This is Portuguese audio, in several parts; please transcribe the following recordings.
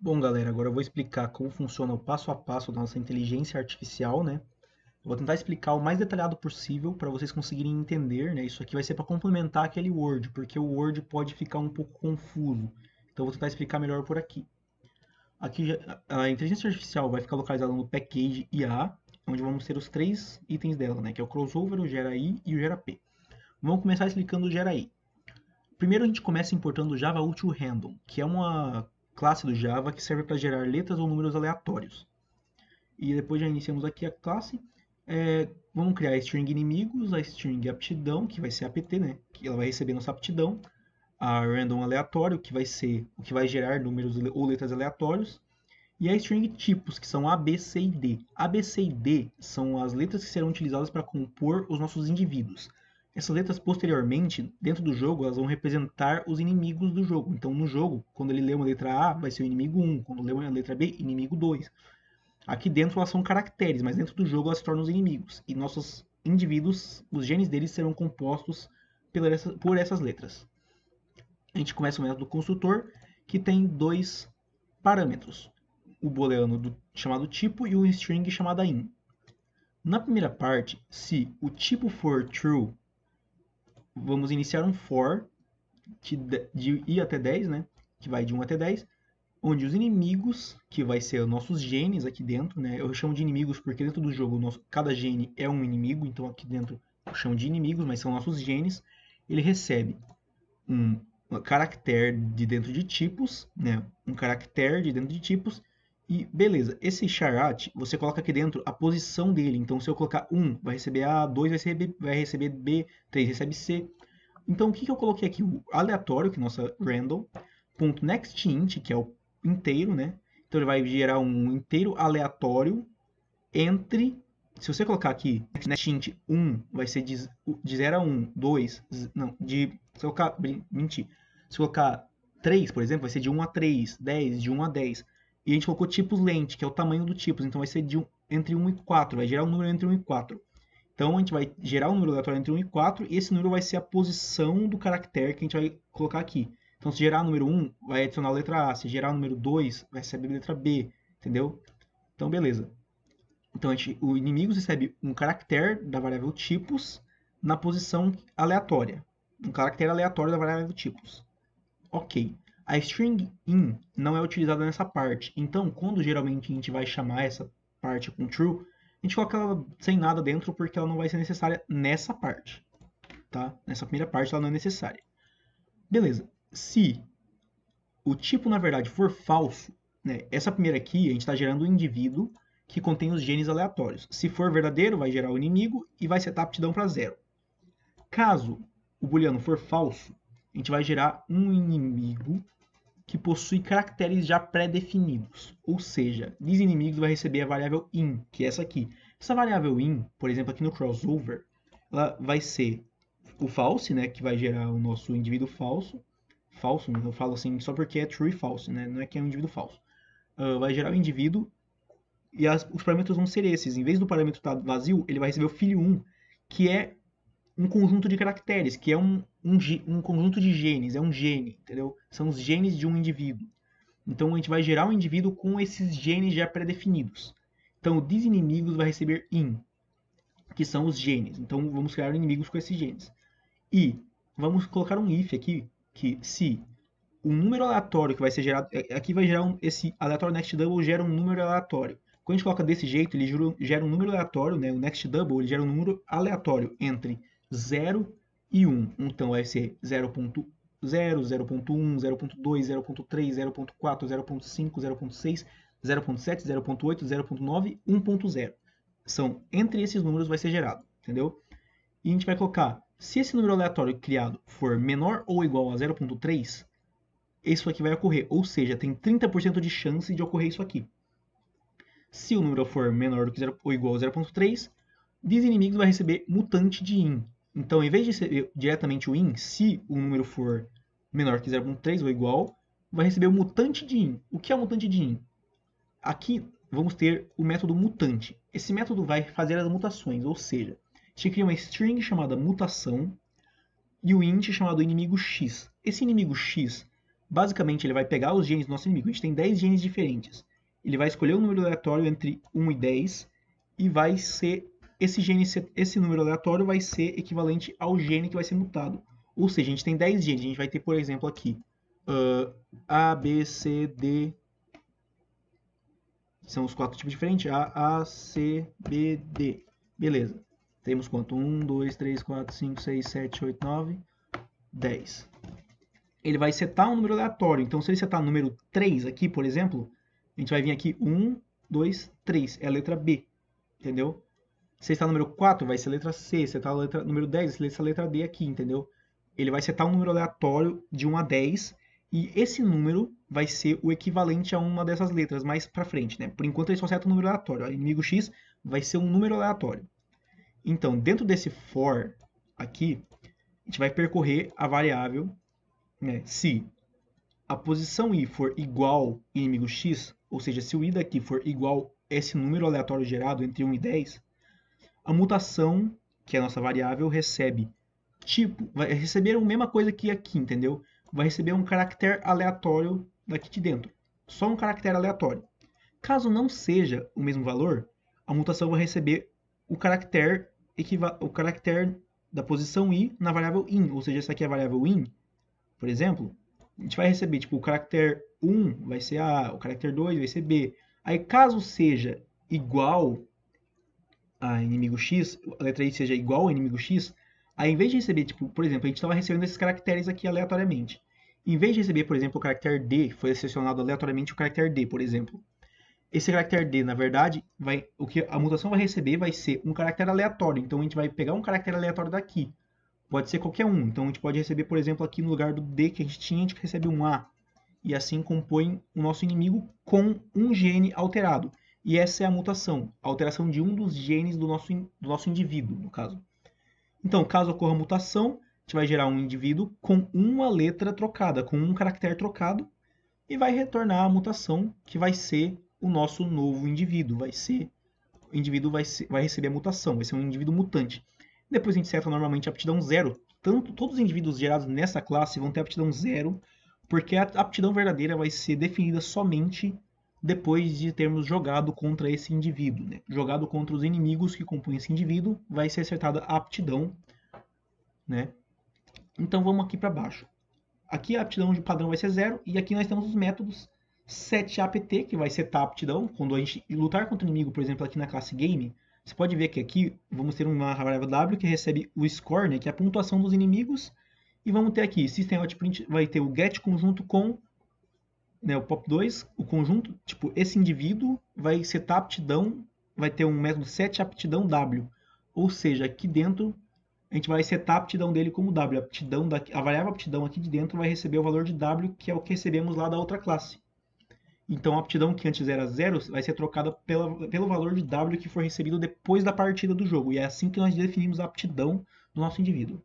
Bom, galera, agora eu vou explicar como funciona o passo a passo da nossa inteligência artificial, né? Eu vou tentar explicar o mais detalhado possível para vocês conseguirem entender, né? Isso aqui vai ser para complementar aquele Word, porque o Word pode ficar um pouco confuso. Então eu vou tentar explicar melhor por aqui. Aqui a inteligência artificial vai ficar localizada no Package IA, onde vamos ter os três itens dela, né? Que é o crossover, o gera-i e o gera-p. Vamos começar explicando o gera-i. Primeiro a gente começa importando o Java UtilRandom, que é uma classe do Java que serve para gerar letras ou números aleatórios. E depois já iniciamos aqui a classe. Vamos criar a string inimigos, a string aptidão, que vai ser apt, né? Que ela vai receber nossa aptidão. A random aleatório, que vai ser o que vai gerar números ou letras aleatórios. E a string tipos, que são A, B, C e D. A, B, C e D são as letras que serão utilizadas para compor os nossos indivíduos. Essas letras, posteriormente, dentro do jogo, elas vão representar os inimigos do jogo. Então, no jogo, quando ele lê uma letra A, vai ser o inimigo 1. Quando lê uma letra B, inimigo 2. Aqui dentro elas são caracteres, mas dentro do jogo elas se tornam os inimigos. E nossos indivíduos, os genes deles serão compostos por essas letras. A gente começa o método construtor, que tem dois parâmetros. O booleano chamado tipo e o string chamado in. Na primeira parte, se o tipo for true, vamos iniciar um for de i até 10, né? Que vai de 1 até 10, onde os inimigos, que vai ser os nossos genes aqui dentro, né? Eu chamo de inimigos porque dentro do jogo cada gene é um inimigo, então aqui dentro eu chamo de inimigos, mas são nossos genes. Ele recebe um caractere de dentro de tipos, né? Um caractere de dentro de tipos. E beleza, esse char@, você coloca aqui dentro a posição dele. Então se eu colocar 1, vai receber A, 2 vai receber B, 3 recebe C. Então o que eu coloquei aqui? O aleatório, que é nossa random, ponto nextInt, que é o inteiro, né? Então ele vai gerar um inteiro aleatório entre. Se você colocar aqui nextInt 1, vai ser de 0 a 1, 2, não, se colocar, mentir. Se colocar 3, por exemplo, vai ser de 1 a 3, 10, de 1 a 10. E a gente colocou tipos lent, que é o tamanho do tipos, então vai ser entre 1 e 4, vai gerar um número entre 1 e 4. Então a gente vai gerar um número aleatório entre 1 e 4, e esse número vai ser a posição do caractere que a gente vai colocar aqui. Então se gerar o número 1, vai adicionar a letra A, se gerar o número 2, vai receber a letra B, entendeu? Então beleza. Então o inimigo recebe um caractere da variável tipos na posição aleatória. Um caractere aleatório da variável tipos. Ok. A string in não é utilizada nessa parte. Então, quando geralmente a gente vai chamar essa parte com true, a gente coloca ela sem nada dentro porque ela não vai ser necessária nessa parte. Tá? Nessa primeira parte ela não é necessária. Beleza. Se o tipo, na verdade, for falso, né, essa primeira aqui a gente está gerando um indivíduo que contém os genes aleatórios. Se for verdadeiro, vai gerar o inimigo e vai setar a aptidão para 0. Caso o booleano for falso, a gente vai gerar um inimigo que possui caracteres já pré-definidos. Ou seja, desse inimigo vai receber a variável in, que é essa aqui. Essa variável in, por exemplo, aqui no crossover, ela vai ser o false, né, que vai gerar o nosso indivíduo falso. Falso, eu falo assim só porque é true e false, né? Não é que é um indivíduo falso. Vai gerar o indivíduo e os parâmetros vão ser esses. Em vez do parâmetro estar vazio, ele vai receber o filho 1, que é um conjunto de caracteres, que é um conjunto de genes, é um gene, entendeu? São os genes de um indivíduo. Então a gente vai gerar um indivíduo com esses genes já pré-definidos. Então o desinimigos vai receber in, que são os genes. Então vamos criar inimigos com esses genes. E vamos colocar um if aqui, que se o número aleatório que vai ser gerado, aqui vai gerar esse aleatório next double gera um número aleatório. Quando a gente coloca desse jeito, ele gera um número aleatório, né? O next double ele gera um número aleatório entre 0 e 1. Então vai ser 0.0, 0.1, 0.2, 0.3, 0.4, 0.5, 0.6, 0.7, 0.8, 0.9, 1.0. São entre esses números vai ser gerado, entendeu? E a gente vai colocar, se esse número aleatório criado for menor ou igual a 0.3, isso aqui vai ocorrer, ou seja, tem 30% de chance de ocorrer isso aqui. Se o número for menor do que 0 ou igual a 0.3, desinimigos vai receber mutante de in. Então, em vez de ser diretamente o in, se o número for menor que 0.3 ou igual, vai receber o mutante de in. O que é o mutante de in? Aqui vamos ter o método mutante. Esse método vai fazer as mutações, ou seja, a gente cria uma string chamada mutação e o int chamado inimigo x. Esse inimigo x Basicamente, ele vai pegar os genes do nosso inimigo. A gente tem 10 genes diferentes. Ele vai escolher um número aleatório entre 1 e 10 e vai ser esse número aleatório vai ser equivalente ao gene que vai ser mutado. Ou seja, a gente tem 10 genes. A gente vai ter, por exemplo, aqui A, B, C, D. São os 4 tipos diferentes. A, C, B, D. Beleza. Temos quanto? 1, 2, 3, 4, 5, 6, 7, 8, 9, 10. Ele vai setar um número aleatório. Então, se ele setar o número 3 aqui, por exemplo, a gente vai vir aqui 1, 2, 3. É a letra B. Entendeu? Se está no número 4, vai ser a letra C. Se está no número 10, vai ser a letra D aqui, entendeu? Ele vai setar um número aleatório de 1 a 10 e esse número vai ser o equivalente a uma dessas letras mais pra frente, né? Por enquanto ele só seta um número aleatório. O inimigo X vai ser um número aleatório. Então, dentro desse for aqui, a gente vai percorrer a variável, né? Se a posição i for igual inimigo x, ou seja, se o i daqui for igual a esse número aleatório gerado entre 1 e 10, a mutação, que é a nossa variável, recebe tipo, vai receber a mesma coisa que aqui, entendeu? Vai receber um caractere aleatório daqui de dentro. Só um caractere aleatório. Caso não seja o mesmo valor, a mutação vai receber o caractere da posição i na variável in, ou seja, essa aqui é a variável in, por exemplo, a gente vai receber, tipo, o caractere 1 vai ser A, o caractere 2 vai ser B. Aí, caso seja igual a inimigo X, a letra I seja igual ao inimigo X, aí em vez de receber, tipo, por exemplo, a gente estava recebendo esses caracteres aqui aleatoriamente. Em vez de receber, por exemplo, o caractere D, foi selecionado aleatoriamente o caractere D, por exemplo. Esse caractere D, na verdade, o que a mutação vai receber vai ser um caractere aleatório. Então a gente vai pegar um caractere aleatório daqui. Pode ser qualquer um. Então a gente pode receber, por exemplo, aqui no lugar do D que a gente recebe um A. E assim compõe o nosso inimigo com um gene alterado. E essa é a mutação, a alteração de um dos genes do nosso indivíduo, no caso. Então, caso ocorra mutação, a gente vai gerar um indivíduo com uma letra trocada, com um caractere trocado, e vai retornar a mutação, que vai ser o nosso novo indivíduo. O indivíduo vai receber a mutação, vai ser um indivíduo mutante. Depois a gente seta normalmente a aptidão 0. Todos os indivíduos gerados nessa classe vão ter aptidão 0, porque a aptidão verdadeira vai ser definida somente depois de termos jogado contra esse indivíduo. Né? Jogado contra os inimigos que compõem esse indivíduo, vai ser acertada a aptidão. Né? Então vamos aqui para baixo. Aqui a aptidão de padrão vai ser 0, e aqui nós temos os métodos setApt, que vai setar a aptidão. Quando a gente lutar contra o inimigo, por exemplo, aqui na classe Game, você pode ver que aqui vamos ter uma variável W que recebe o score, né, que é a pontuação dos inimigos, e vamos ter aqui system.out.print, vai ter o get conjunto com, né, o pop2, o conjunto, tipo, esse indivíduo vai setar a aptidão, vai ter um método setAptidão W, ou seja, aqui dentro a gente vai setar a aptidão dele como W. A variável aptidão aqui de dentro vai receber o valor de W, que é o que recebemos lá da outra classe. Então a aptidão que antes era 0 vai ser trocada pelo valor de W que for recebido depois da partida do jogo. E é assim que nós definimos a aptidão do nosso indivíduo.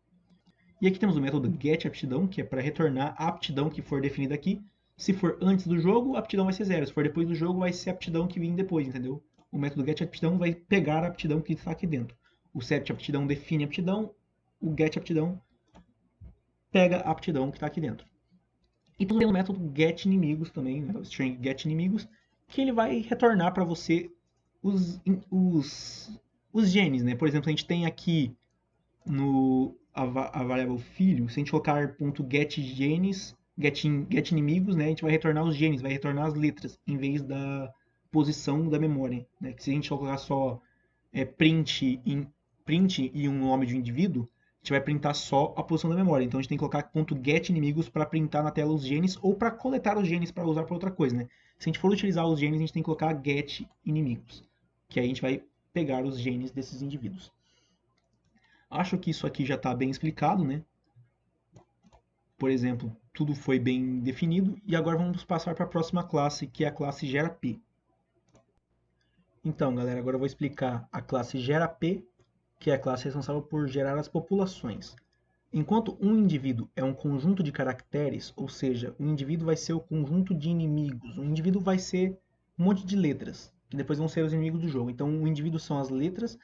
E aqui temos o método getAptidão, que é para retornar a aptidão que for definida aqui. Se for antes do jogo, a aptidão vai ser 0. Se for depois do jogo, vai ser a aptidão que vem depois, entendeu? O método getAptidão vai pegar a aptidão que está aqui dentro. O setAptidão define a aptidão, o getAptidão pega a aptidão que está aqui dentro. E tem o método getInimigos também, né, o string getInimigos, que ele vai retornar para você os genes. Né? Por exemplo, a gente tem aqui a variável filho, se a gente colocar .getGenes, getInimigos, né, a gente vai retornar os genes, vai retornar as letras, em vez da posição da memória. Né? Que se a gente colocar só print e um nome de um indivíduo, a gente vai printar só a posição da memória. Então a gente tem que colocar .getInimigos para printar na tela os genes ou para coletar os genes para usar para outra coisa. Né? Se a gente for utilizar os genes, a gente tem que colocar getInimigos, que aí a gente vai pegar os genes desses indivíduos. Acho que isso aqui já está bem explicado, né? Por exemplo, tudo foi bem definido. E agora vamos passar para a próxima classe, que é a classe GeraP. Então, galera, agora eu vou explicar a classe GeraP, que é a classe responsável por gerar as populações. Enquanto um indivíduo é um conjunto de caracteres, ou seja, um indivíduo vai ser o conjunto de inimigos, um indivíduo vai ser um monte de letras, que depois vão ser os inimigos do jogo. Então, o indivíduo são as letras.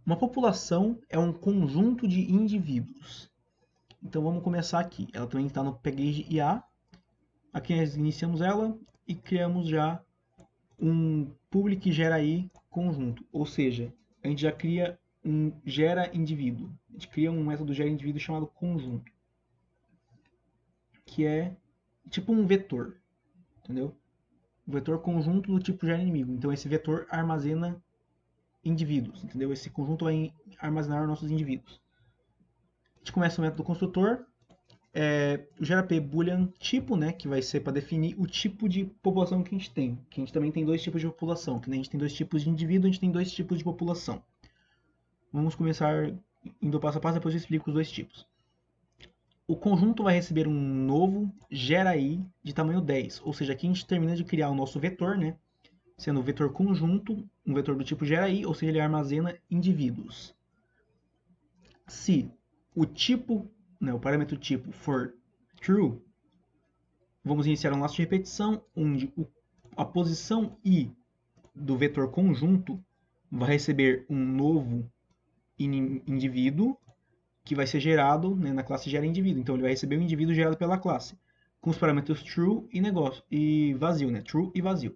Uma população é um conjunto de indivíduos. Então vamos começar aqui. Ela também está no package IA. Aqui nós iniciamos ela e criamos já um public gera i conjunto. Ou seja, a gente já cria um gera indivíduo. A gente cria um método gera indivíduo chamado conjunto, que é tipo um vetor, entendeu? Um vetor conjunto do tipo gera inimigo. Então esse vetor armazena indivíduos, entendeu? Esse conjunto vai armazenar nossos indivíduos. A gente começa o método construtor, o gera p boolean tipo, né, que vai ser para definir o tipo de população que a gente tem. Que a gente também tem dois tipos de população, que a gente tem dois tipos de indivíduo, a gente tem dois tipos de população. Vamos começar indo passo a passo, depois eu explico os dois tipos. O conjunto vai receber um novo gera i de tamanho 10, ou seja, aqui a gente termina de criar o nosso vetor, né, sendo o vetor conjunto, um vetor do tipo gera i, ou seja, ele armazena indivíduos. Se o tipo, né, o parâmetro tipo for true, vamos iniciar um laço de repetição, onde a posição i do vetor conjunto vai receber um novo indivíduo que vai ser gerado, né, na classe gera indivíduo. Então ele vai receber um indivíduo gerado pela classe, com os parâmetros true e vazio, né? True e vazio.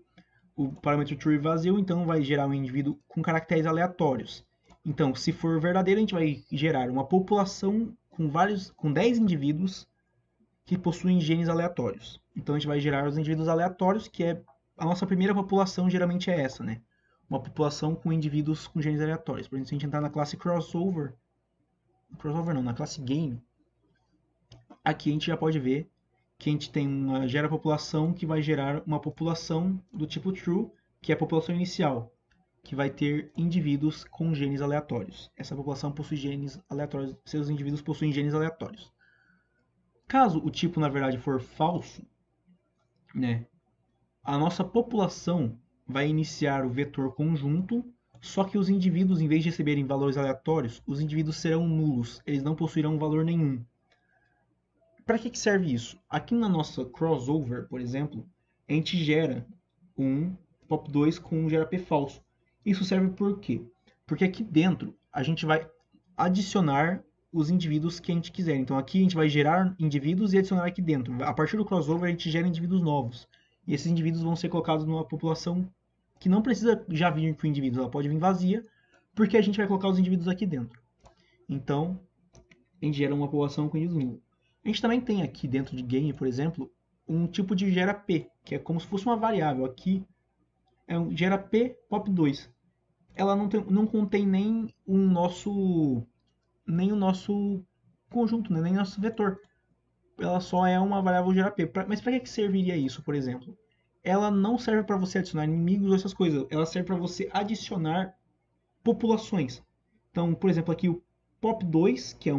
O parâmetro true e vazio, então, vai gerar um indivíduo com caracteres aleatórios. Então, se for verdadeiro, a gente vai gerar uma população com 10 indivíduos que possuem genes aleatórios. Então a gente vai gerar os indivíduos aleatórios, que é a nossa primeira população, geralmente é essa, né? Uma população com indivíduos com genes aleatórios. Por exemplo, se a gente entrar na classe crossover não, na classe game, aqui a gente já pode ver que a gente tem uma gera população que vai gerar uma população do tipo true, que é a população inicial, que vai ter indivíduos com genes aleatórios. Essa população possui genes aleatórios, seus indivíduos possuem genes aleatórios. Caso o tipo, na verdade, for falso, né, a nossa população vai iniciar o vetor conjunto, só que os indivíduos, em vez de receberem valores aleatórios, os indivíduos serão nulos, eles não possuirão valor nenhum. Para que serve isso? Aqui na nossa crossover, por exemplo, a gente gera um pop2 com um gera p falso. Isso serve por quê? Porque aqui dentro a gente vai adicionar os indivíduos que a gente quiser. Então aqui a gente vai gerar indivíduos e adicionar aqui dentro. A partir do crossover a gente gera indivíduos novos. E esses indivíduos vão ser colocados numa população que não precisa já vir com indivíduos, ela pode vir vazia, porque a gente vai colocar os indivíduos aqui dentro. Então, a gente gera uma população com indivíduos nulos. A gente também tem aqui dentro de game, por exemplo, um tipo de gera p, que é como se fosse uma variável. Aqui é um gera p pop2. Ela não contém nem o nosso conjunto, né? Nem o nosso vetor. Ela só é uma variável gera p. Mas para que serviria isso, por exemplo? Ela não serve para você adicionar inimigos ou essas coisas. Ela serve para você adicionar populações. Então, por exemplo, aqui o pop2, que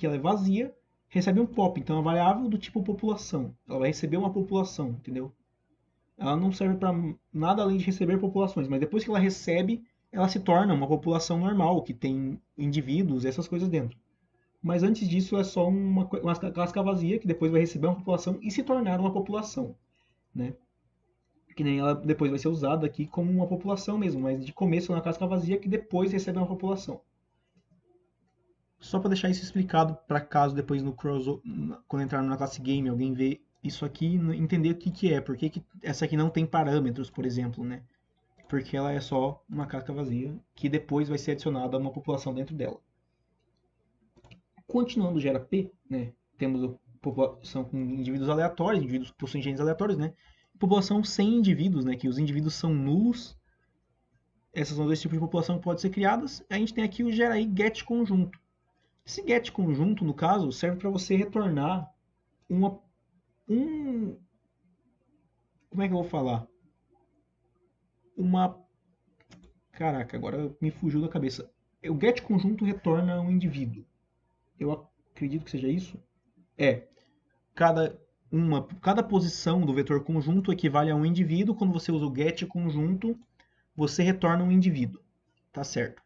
ela é vazia, recebe um pop. Então, é uma variável do tipo população. Ela vai receber uma população, entendeu? Ela não serve para nada além de receber populações. Mas depois que ela recebe, ela se torna uma população normal, que tem indivíduos e essas coisas dentro. Mas antes disso é só uma casca vazia que depois vai receber uma população e se tornar uma população, né? Que nem ela depois vai ser usada aqui como uma população mesmo, mas de começo é uma casca vazia que depois recebe uma população. Só para deixar isso explicado para caso depois no quando entrar na classe game alguém ver isso aqui, entender o que é, porque que essa aqui não tem parâmetros, por exemplo, né? Porque ela é só uma casca vazia que depois vai ser adicionada a uma população dentro dela. Continuando o gera P, né? Temos a população com indivíduos aleatórios, indivíduos que possuem genes aleatórios, né? População sem indivíduos, né? Que os indivíduos são nulos. Essas são dois tipos de população que podem ser criadas. A gente tem aqui o gera i get conjunto. Esse get conjunto, no caso, serve para você retornar como é que eu vou falar? Caraca, agora me fugiu da cabeça. O get conjunto retorna um indivíduo. Eu acredito que seja isso. Cada posição do vetor conjunto equivale a um indivíduo. Quando você usa o get conjunto, você retorna um indivíduo. Tá certo.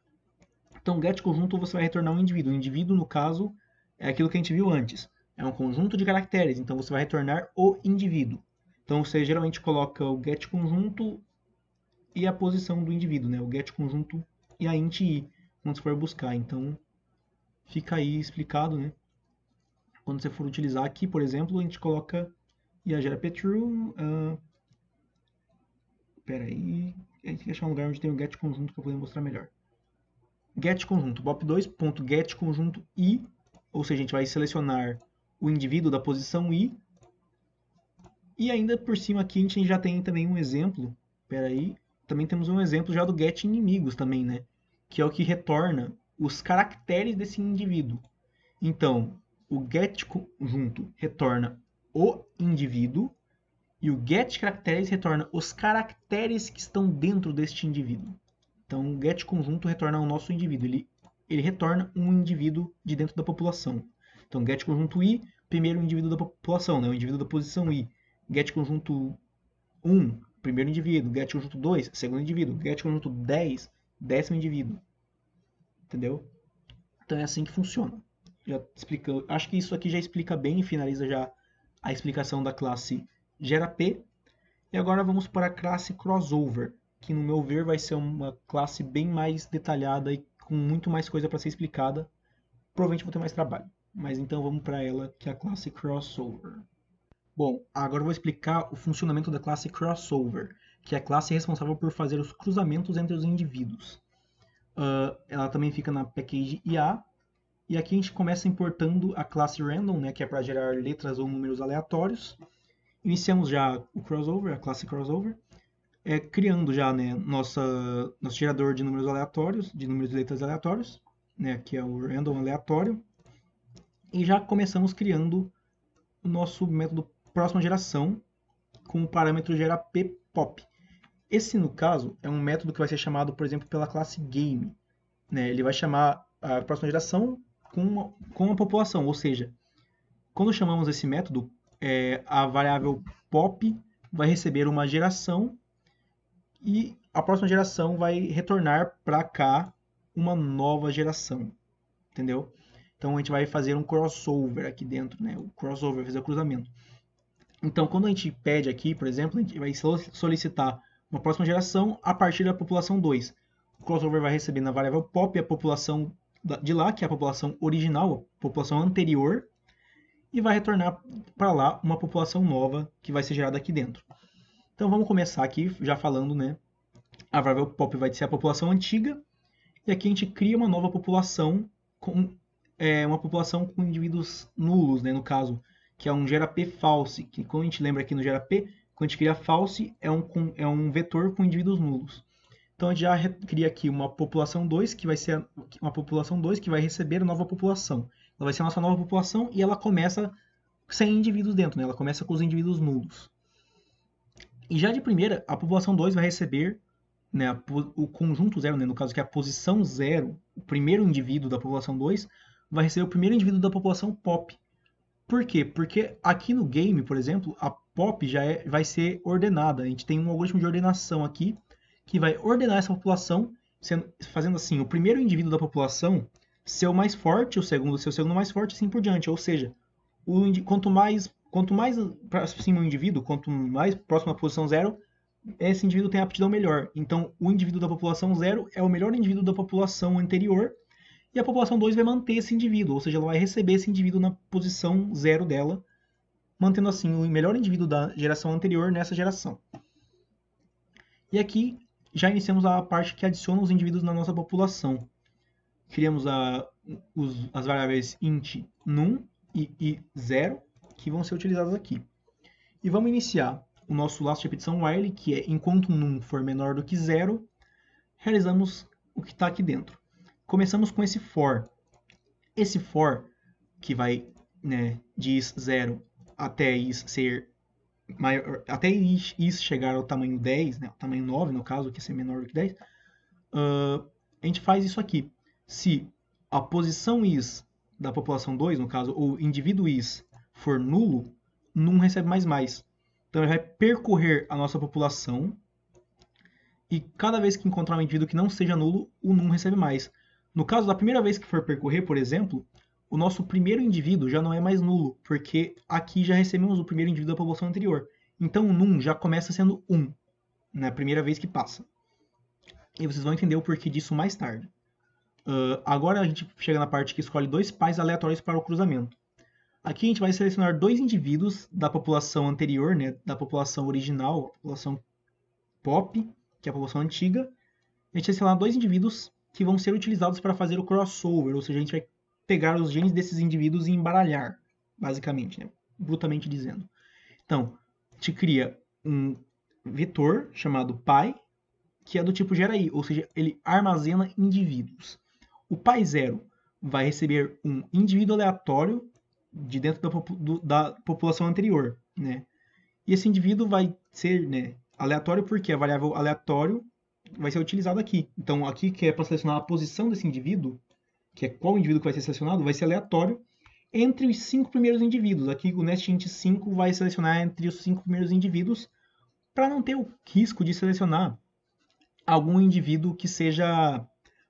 Então, get conjunto você vai retornar um indivíduo. O indivíduo, no caso, é aquilo que a gente viu antes. É um conjunto de caracteres, então você vai retornar o indivíduo. Então, você geralmente coloca o get conjunto e a posição do indivíduo, né? O get conjunto e a int i, quando você for buscar. Então, fica aí explicado, né? Quando você for utilizar aqui, por exemplo, a gente coloca e a gera ptrue. Espera aí, a gente tem que achar um lugar onde tem o get conjunto para poder mostrar melhor. Get conjunto, bop2.get conjunto i, ou seja, a gente vai selecionar o indivíduo da posição i. E ainda por cima aqui a gente já tem também um exemplo, espera aí, também temos um exemplo já do get inimigos também, né? Que é o que retorna os caracteres desse indivíduo. Então, o get conjunto retorna o indivíduo e o get caracteres retorna os caracteres que estão dentro deste indivíduo. Então, o get conjunto retorna o nosso indivíduo, ele retorna um indivíduo de dentro da população. Então, get conjunto i, primeiro indivíduo da população, né? O indivíduo da posição i. Get conjunto 1, primeiro indivíduo. Get conjunto 2, segundo indivíduo. Get conjunto 10, décimo indivíduo. Entendeu? Então é assim que funciona. Já explica, acho que isso aqui já explica bem e finaliza já a explicação da classe GeraP. E agora vamos para a classe Crossover, que no meu ver vai ser uma classe bem mais detalhada e com muito mais coisa para ser explicada. Provavelmente vou ter mais trabalho. Mas então vamos para ela, que é a classe Crossover. Bom, agora eu vou explicar o funcionamento da classe Crossover, que é a classe responsável por fazer os cruzamentos entre os indivíduos. Ela também fica na package IA. E aqui a gente começa importando a classe Random, né, que é para gerar letras ou números aleatórios. Iniciamos já o Crossover, a classe Crossover, criando já, né, nosso gerador de números aleatórios, de números e letras aleatórios, né, que é o Random aleatório. E já começamos criando o nosso método próxima geração com o parâmetro GeraPPop. Esse, no caso, é um método que vai ser chamado, por exemplo, pela classe Game. Né? Ele vai chamar a próxima geração com a população, ou seja, quando chamamos esse método, a variável pop vai receber uma geração e a próxima geração vai retornar para cá uma nova geração, entendeu? Então a gente vai fazer um crossover aqui dentro, né? O crossover vai fazer o cruzamento. Então quando a gente pede aqui, por exemplo, a gente vai solicitar uma próxima geração a partir da população 2. O crossover vai receber na variável pop a população de lá, que é a população original, a população anterior, e vai retornar para lá uma população nova que vai ser gerada aqui dentro. Então vamos começar aqui já falando, né? A variável pop vai ser a população antiga, e aqui a gente cria uma nova população com uma população com indivíduos nulos, né, no caso, que é um GeraP false, que quando a gente lembra aqui no GeraP, quando a gente cria false, é um vetor com indivíduos nulos. Então a gente já cria aqui uma população 2, que vai ser uma população 2 que vai receber a nova população. Ela vai ser a nossa nova população e ela começa sem indivíduos dentro, né? Ela começa com os indivíduos nulos. E já de primeira, a população 2 vai receber, né, o conjunto 0, né, no caso que é a posição 0, o primeiro indivíduo da população 2, vai receber o primeiro indivíduo da população pop. Por quê? Porque aqui no game, por exemplo, a pop já vai ser ordenada. A gente tem um algoritmo de ordenação aqui que vai ordenar essa população, fazendo assim, o primeiro indivíduo da população ser o mais forte, o segundo ser o segundo mais forte, e assim por diante. Ou seja, quanto mais para cima o indivíduo, quanto mais próximo à posição 0, esse indivíduo tem a aptidão melhor. Então, o indivíduo da população 0 é o melhor indivíduo da população anterior, e a população 2 vai manter esse indivíduo, ou seja, ela vai receber esse indivíduo na posição 0 dela, mantendo assim o melhor indivíduo da geração anterior nessa geração. E aqui já iniciamos a parte que adiciona os indivíduos na nossa população. Criamos as variáveis int num e 0, que vão ser utilizadas aqui. E vamos iniciar o nosso laço de repetição while, que é enquanto num for menor do que 0, realizamos o que está aqui dentro. Começamos com esse for. Esse for, que vai, né, de is 0 até is ser maior, até is chegar ao tamanho 10, né, o tamanho 9 no caso, que é ser menor do que 10, a gente faz isso aqui. Se a posição is da população 2, no caso, o indivíduo is for nulo, num recebe mais. Então ele vai percorrer a nossa população e cada vez que encontrar um indivíduo que não seja nulo, o num recebe mais. No caso da primeira vez que for percorrer, por exemplo, o nosso primeiro indivíduo já não é mais nulo, porque aqui já recebemos o primeiro indivíduo da população anterior. Então o num já começa sendo 1, na primeira vez que passa. E vocês vão entender o porquê disso mais tarde. Agora a gente chega na parte que escolhe dois pais aleatórios para o cruzamento. Aqui a gente vai selecionar dois indivíduos da população anterior, né, da população original, a população POP, que é a população antiga. A gente vai selecionar dois indivíduos que vão ser utilizados para fazer o crossover, ou seja, a gente vai pegar os genes desses indivíduos e embaralhar, basicamente, né, brutamente dizendo. Então, a gente cria um vetor chamado pi, que é do tipo geraí, ou seja, ele armazena indivíduos. O pi0 vai receber um indivíduo aleatório de dentro da população anterior, né? E esse indivíduo vai ser, né, aleatório porque a variável aleatório vai ser utilizada aqui. Então, aqui que é para selecionar a posição desse indivíduo, que é qual indivíduo que vai ser selecionado, vai ser aleatório entre os 5 primeiros indivíduos. Aqui o NestInt 5 vai selecionar entre os 5 primeiros indivíduos para não ter o risco de selecionar algum indivíduo que seja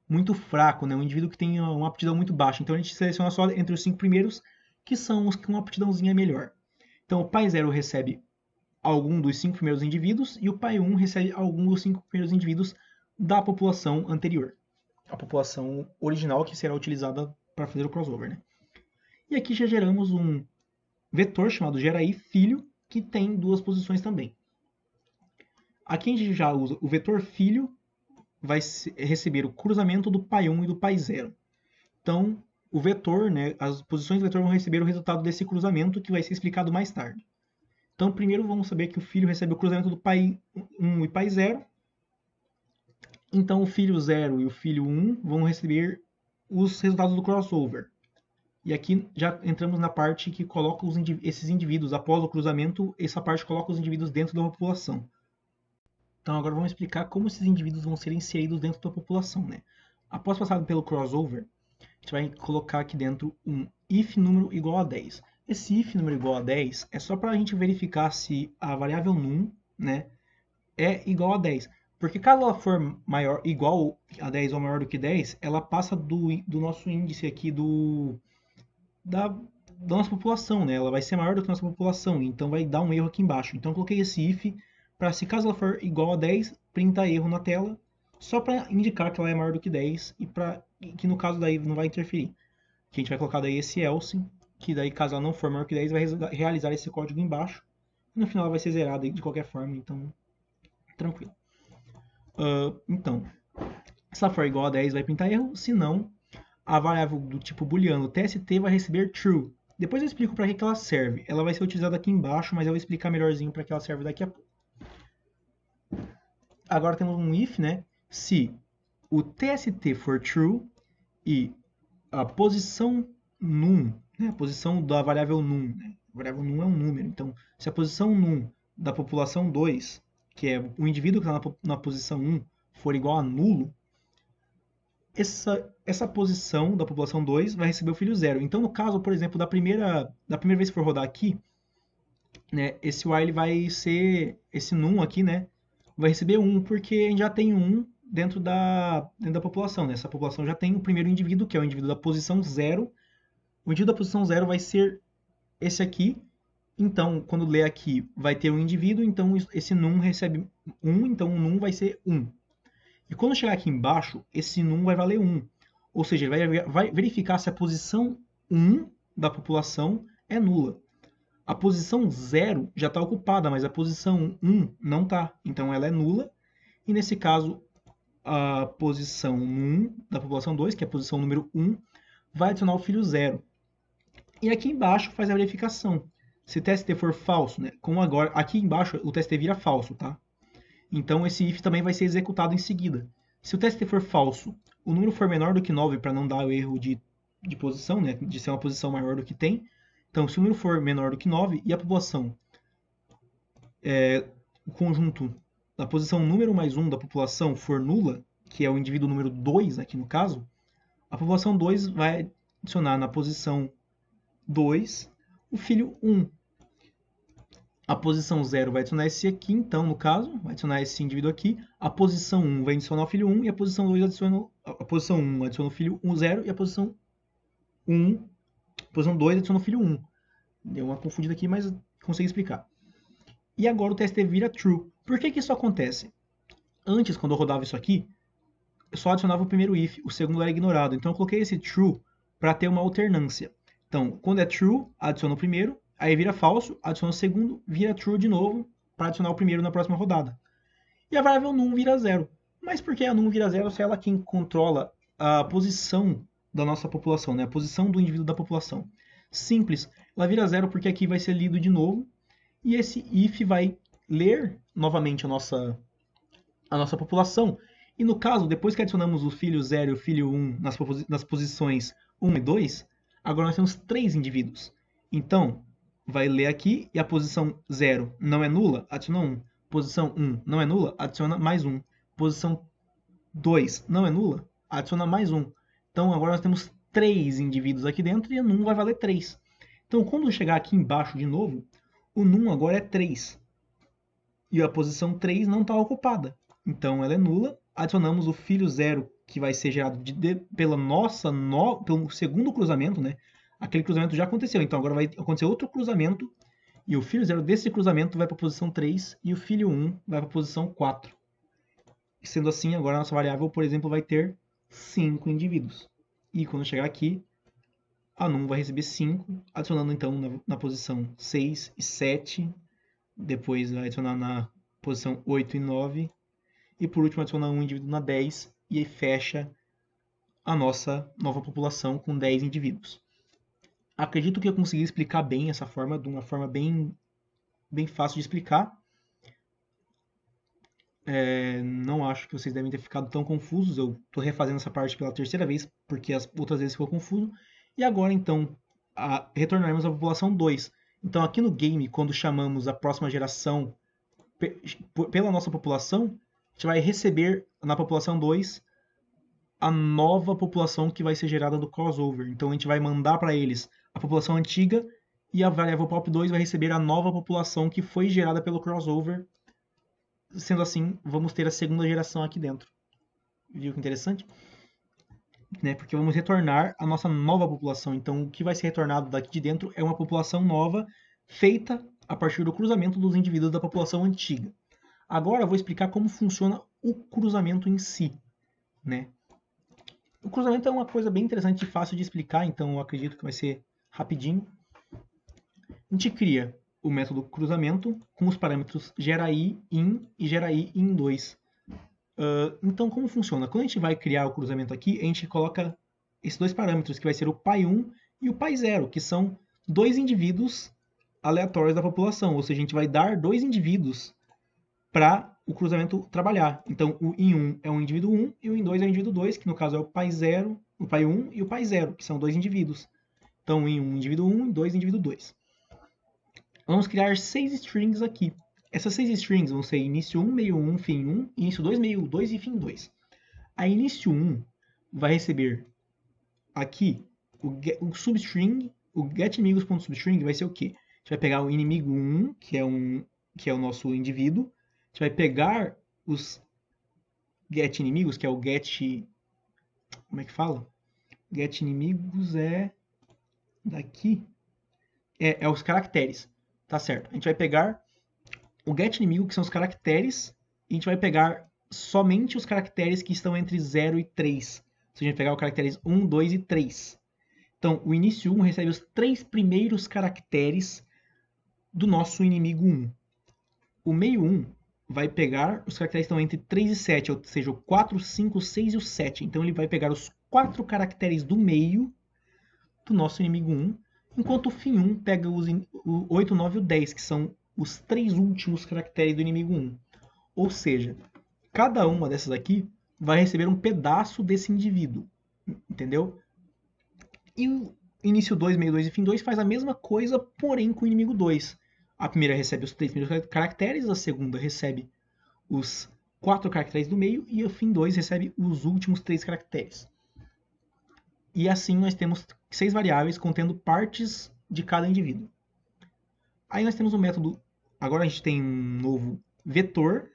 muito fraco, né? Um indivíduo que tenha uma aptidão muito baixa. Então a gente seleciona só entre os 5 primeiros, que são os com uma aptidãozinha melhor. Então o pi0 recebe algum dos 5 primeiros indivíduos e o pi1 recebe algum dos 5 primeiros indivíduos da população anterior. A população original que será utilizada para fazer o crossover, né? E aqui já geramos um vetor chamado geraí filho, que tem duas posições também. Aqui a gente já usa o vetor filho, vai receber o cruzamento do pi1 e do pi0. Então, o vetor, né, as posições do vetor vão receber o resultado desse cruzamento, que vai ser explicado mais tarde. Então, primeiro vamos saber que o filho recebe o cruzamento do pi1 e pi0. Então, o filho 0 e o filho 1 vão receber os resultados do crossover. E aqui já entramos na parte que coloca esses indivíduos, após o cruzamento, essa parte coloca os indivíduos dentro da população. Então agora vamos explicar como esses indivíduos vão ser inseridos dentro da população, né? Após passar pelo crossover, a gente vai colocar aqui dentro um if número igual a 10. Esse if número igual a 10 é só para a gente verificar se a variável num, né, é igual a 10. Porque caso ela for maior, igual a 10 ou maior do que 10, ela passa do nosso índice aqui da nossa população, né? Ela vai ser maior do que a nossa população, então vai dar um erro aqui embaixo. Então eu coloquei esse if para, se caso ela for igual a 10, printa erro na tela, só para indicar que ela é maior do que 10 e que no caso daí não vai interferir. Que a gente vai colocar daí esse else, que daí caso ela não for maior que 10, vai realizar esse código embaixo. E no final ela vai ser zerada de qualquer forma, então tranquilo. Então, se ela for igual a 10, vai printar erro, se não, a variável do tipo booleano tst vai receber true. Depois eu explico para que ela serve. Ela vai ser utilizada aqui embaixo, mas eu vou explicar melhorzinho para que ela serve daqui a pouco. Agora temos um if, né? Se o tst for true e a posição num, né? A posição da variável num, né? A variável num é um número. Então, se a posição num da população 2, que é o indivíduo que está na posição 1, for igual a nulo, essa posição da população 2 vai receber o filho 0. Então, no caso, por exemplo, da primeira vez que for rodar aqui, né, esse while vai ser, esse num aqui, né, vai receber 1, porque a gente já tem 1 dentro da população. Né? Essa população já tem o primeiro indivíduo, que é o indivíduo da posição 0. O indivíduo da posição 0 vai ser esse aqui. Então, quando ler aqui, vai ter um indivíduo, então esse num recebe 1, então o num vai ser 1. E quando chegar aqui embaixo, esse num vai valer 1. Ou seja, ele vai verificar se a posição 1 da população é nula. A posição 0 já está ocupada, mas a posição 1 não está. Então ela é nula. E nesse caso, a posição 1 da população 2, que é a posição número 1, vai adicionar o filho 0. E aqui embaixo faz a verificação. Se o tst for falso, né? Como agora, aqui embaixo o tst vira falso, tá? Então esse if também vai ser executado em seguida. Se o tst for falso, o número for menor do que 9, para não dar o erro de posição, né, de ser uma posição maior do que tem. Então, se o número for menor do que 9 e a população, o conjunto da posição número mais 1 da população for nula, que é o indivíduo número 2 aqui no caso, a população 2 vai adicionar na posição 2 o filho 1. A posição 0 vai adicionar esse aqui, então, no caso, vai adicionar esse indivíduo aqui. A posição 1 vai adicionar o filho 1 e a posição 2 adiciona a posição 1 adiciona o filho 0 e a posição 2 adiciona o filho 1. Deu uma confundida aqui, mas consegui explicar. E agora o tst vira true. Por que isso acontece? Antes, quando eu rodava isso aqui, eu só adicionava o primeiro if, o segundo era ignorado. Então eu coloquei esse true para ter uma alternância. Então, quando é true, adiciona o primeiro, aí vira falso, adiciona o segundo, vira true de novo, para adicionar o primeiro na próxima rodada. E a variável num vira zero. Mas por que a num vira zero se ela é quem controla a posição da nossa população, né? A posição do indivíduo da população? Simples, ela vira zero porque aqui vai ser lido de novo, e esse if vai ler novamente a nossa população. E no caso, depois que adicionamos o filho 0 e o filho 1 nas posições 1 e 2, agora nós temos 3 indivíduos. Então, vai ler aqui e a posição 0 não é nula, adiciona 1. Posição 1 não é nula, adiciona mais 1. Posição 2 não é nula, adiciona mais 1. Então, agora nós temos 3 indivíduos aqui dentro e a num vai valer 3. Então, quando chegar aqui embaixo de novo, o num agora é 3. E a posição 3 não está ocupada. Então ela é nula. Adicionamos o filho 0, que vai ser gerado pelo segundo cruzamento, né? Aquele cruzamento já aconteceu, então agora vai acontecer outro cruzamento. E o filho 0 desse cruzamento vai para a posição 3 e o filho 1 vai para a posição 4. Sendo assim, agora a nossa variável, por exemplo, vai ter 5 indivíduos. E quando chegar aqui, a num vai receber 5, adicionando então na posição 6 e 7. Depois vai adicionar na posição 8 e 9. E por último adiciona um indivíduo na 10 e aí fecha a nossa nova população com 10 indivíduos. Acredito que eu consegui explicar bem essa forma, de uma forma bem fácil de explicar. Não acho que vocês devem ter ficado tão confusos. Eu estou refazendo essa parte pela terceira vez, porque as outras vezes ficou confuso. E agora, então, retornaremos à população 2. Então, aqui no game, quando chamamos a próxima geração pela nossa população, a gente vai receber na população 2 a nova população que vai ser gerada do crossover. Então a gente vai mandar para eles a população antiga e a variável pop2 vai receber a nova população que foi gerada pelo crossover. Sendo assim, vamos ter a segunda geração aqui dentro. Viu que interessante? Né? Porque vamos retornar a nossa nova população. Então o que vai ser retornado daqui de dentro é uma população nova feita a partir do cruzamento dos indivíduos da população antiga. Agora eu vou explicar como funciona o cruzamento em si, né? O cruzamento é uma coisa bem interessante e fácil de explicar, então eu acredito que vai ser rapidinho. A gente cria o método cruzamento com os parâmetros geraI, in e geraI in2. Então como funciona? Quando a gente vai criar o cruzamento aqui, a gente coloca esses dois parâmetros, que vai ser o pai1 e o pai0, que são dois indivíduos aleatórios da população, ou seja, a gente vai dar dois indivíduos para o cruzamento trabalhar. Então, o in1 é o indivíduo 1 e o in2 é o indivíduo 2, que no caso é o pai 0, o pai 1 e o pai 0, que são dois indivíduos. Então, in1, indivíduo 1 e 2, indivíduo 2. Vamos criar 6 strings aqui. Essas 6 strings vão ser início 1, meio 1, fim 1, início 2, meio 2 e fim 2. A início 1 vai receber aqui o substring, o getInimigos.substring vai ser o quê? A gente vai pegar o inimigo 1, que é o nosso indivíduo. A gente vai pegar os getInimigos, que é o get... Como é que fala? GetInimigos é daqui. É os caracteres. Tá certo. A gente vai pegar o getInimigo, que são os caracteres, e a gente vai pegar somente os caracteres que estão entre 0 e 3. Ou seja, a gente vai pegar os caracteres 1, 2 e 3. Então, o início 1 recebe os 3 primeiros caracteres do nosso inimigo 1. O meio 1 vai pegar os caracteres que estão entre 3 e 7, ou seja, o 4, 5, 6 e o 7. Então ele vai pegar os 4 caracteres do meio do nosso inimigo 1, enquanto o fim 1 pega o 8, 9 e o 10, que são os 3 últimos caracteres do inimigo 1. Ou seja, cada uma dessas aqui vai receber um pedaço desse indivíduo, entendeu? E o início 2, meio 2 e fim 2 faz a mesma coisa, porém com o inimigo 2. A primeira recebe os 3 primeiros caracteres, a segunda recebe os 4 caracteres do meio e o fim 2 recebe os últimos 3 caracteres. E assim nós temos 6 variáveis contendo partes de cada indivíduo. Aí nós temos um método, agora a gente tem um novo vetor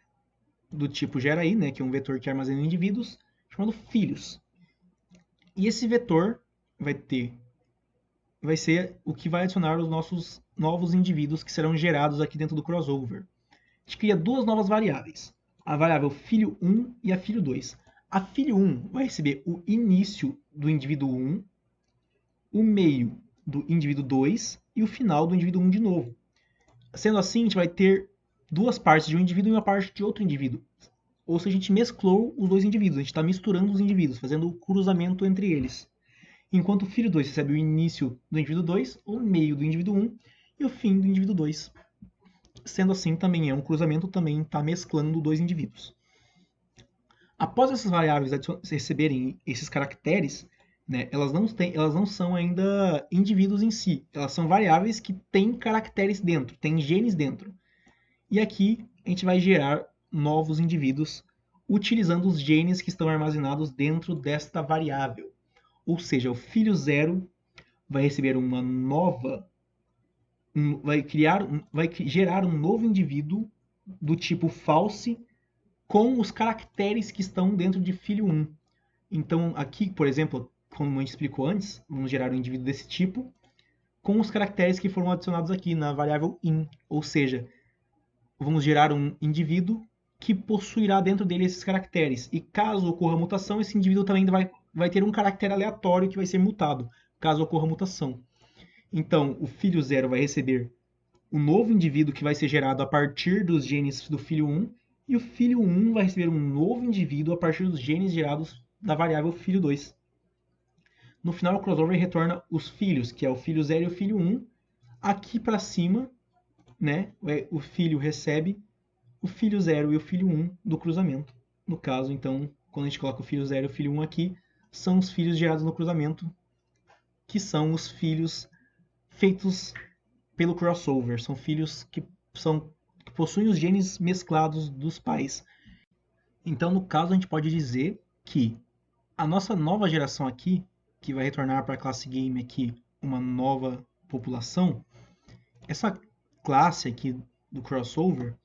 do tipo geraI, né, que é um vetor que armazena indivíduos, chamado filhos. E esse vetor vai ser o que vai adicionar os nossos novos indivíduos que serão gerados aqui dentro do crossover. A gente cria duas novas variáveis, a variável filho1 e a filho2. A filho1 vai receber o início do indivíduo 1, o meio do indivíduo 2 e o final do indivíduo 1 de novo. Sendo assim, a gente vai ter duas partes de um indivíduo e uma parte de outro indivíduo. Ou seja, a gente mesclou os dois indivíduos, a gente está misturando os indivíduos, fazendo o cruzamento entre eles. Enquanto o filho 2 recebe o início do indivíduo 2, o meio do indivíduo 1 e o fim do indivíduo 2. Sendo assim, também é um cruzamento, também está mesclando dois indivíduos. Após essas variáveis receberem esses caracteres, né, elas não são ainda indivíduos em si, elas são variáveis que têm caracteres dentro, têm genes dentro. E aqui a gente vai gerar novos indivíduos utilizando os genes que estão armazenados dentro desta variável. Ou seja, o filho 0 vai receber uma nova, vai gerar um novo indivíduo do tipo false com os caracteres que estão dentro de filho 1. Então, aqui, por exemplo, como a gente explicou antes, vamos gerar um indivíduo desse tipo com os caracteres que foram adicionados aqui na variável in. Ou seja, vamos gerar um indivíduo que possuirá dentro dele esses caracteres. E caso ocorra mutação, esse indivíduo também vai ter um caractere aleatório que vai ser mutado, caso ocorra mutação. Então, o filho 0 vai receber um novo indivíduo que vai ser gerado a partir dos genes do filho 1, e o filho 1 vai receber um novo indivíduo a partir dos genes gerados da variável filho 2. No final, o crossover retorna os filhos, que é o filho 0 e o filho 1. Aqui para cima, né, o filho recebe o filho 0 e o filho 1 do cruzamento. No caso, então, quando a gente coloca o filho 0 e o filho 1 aqui, são os filhos gerados no cruzamento, que são os filhos feitos pelo crossover. São filhos que possuem os genes mesclados dos pais. Então, no caso, a gente pode dizer que a nossa nova geração aqui, que vai retornar para a classe game aqui uma nova população, essa classe aqui do crossover,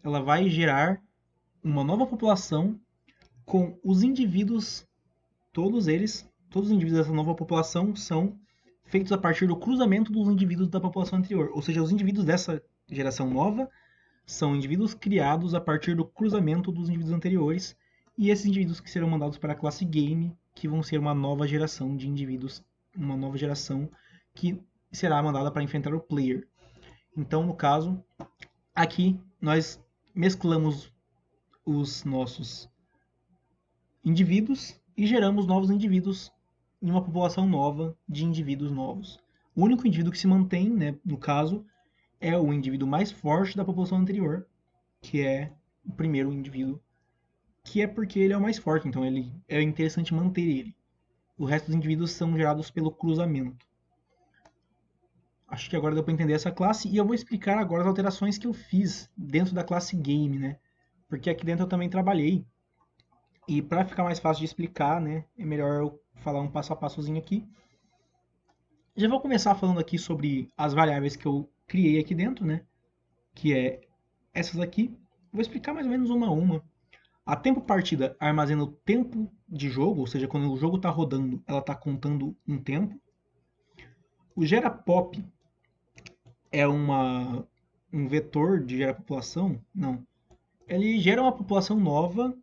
ela vai gerar uma nova população com os indivíduos, todos os indivíduos dessa nova população são feitos a partir do cruzamento dos indivíduos da população anterior. Ou seja, os indivíduos dessa geração nova são indivíduos criados a partir do cruzamento dos indivíduos anteriores, e esses indivíduos que serão mandados para a classe game, que vão ser uma nova geração de indivíduos, uma nova geração que será mandada para enfrentar o player. Então, no caso, aqui nós mesclamos os nossos indivíduos e geramos novos indivíduos em uma população nova de indivíduos novos. O único indivíduo que se mantém, né, no caso, é o indivíduo mais forte da população anterior, que é o primeiro indivíduo, que é porque ele é o mais forte, então é interessante manter ele. O resto dos indivíduos são gerados pelo cruzamento. Acho que agora deu para entender essa classe, e eu vou explicar agora as alterações que eu fiz dentro da classe game, né? Porque aqui dentro eu também trabalhei. E para ficar mais fácil de explicar, né, é melhor eu falar um passo a passozinho aqui. Já vou começar falando aqui sobre as variáveis que eu criei aqui dentro, né? Que é essas aqui. Vou explicar mais ou menos uma a uma. A tempo partida armazena o tempo de jogo, ou seja, quando o jogo está rodando, ela está contando um tempo. O gera pop é um vetor de gera população? Não. Ele gera uma população nova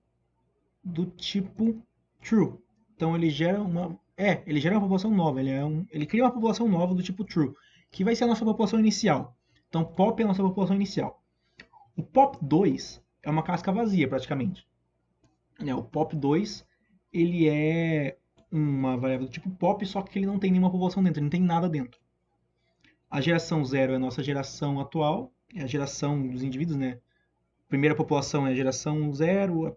do tipo true. Então ele gera uma população nova, ele cria uma população nova do tipo true, que vai ser a nossa população inicial. Então pop é a nossa população inicial. O pop 2 é uma casca vazia praticamente. O pop 2 ele é uma variável do tipo pop, só que ele não tem nenhuma população dentro, ele não tem nada dentro. A geração 0 é a nossa geração atual, é a geração dos indivíduos, né? Primeira população é a geração 0,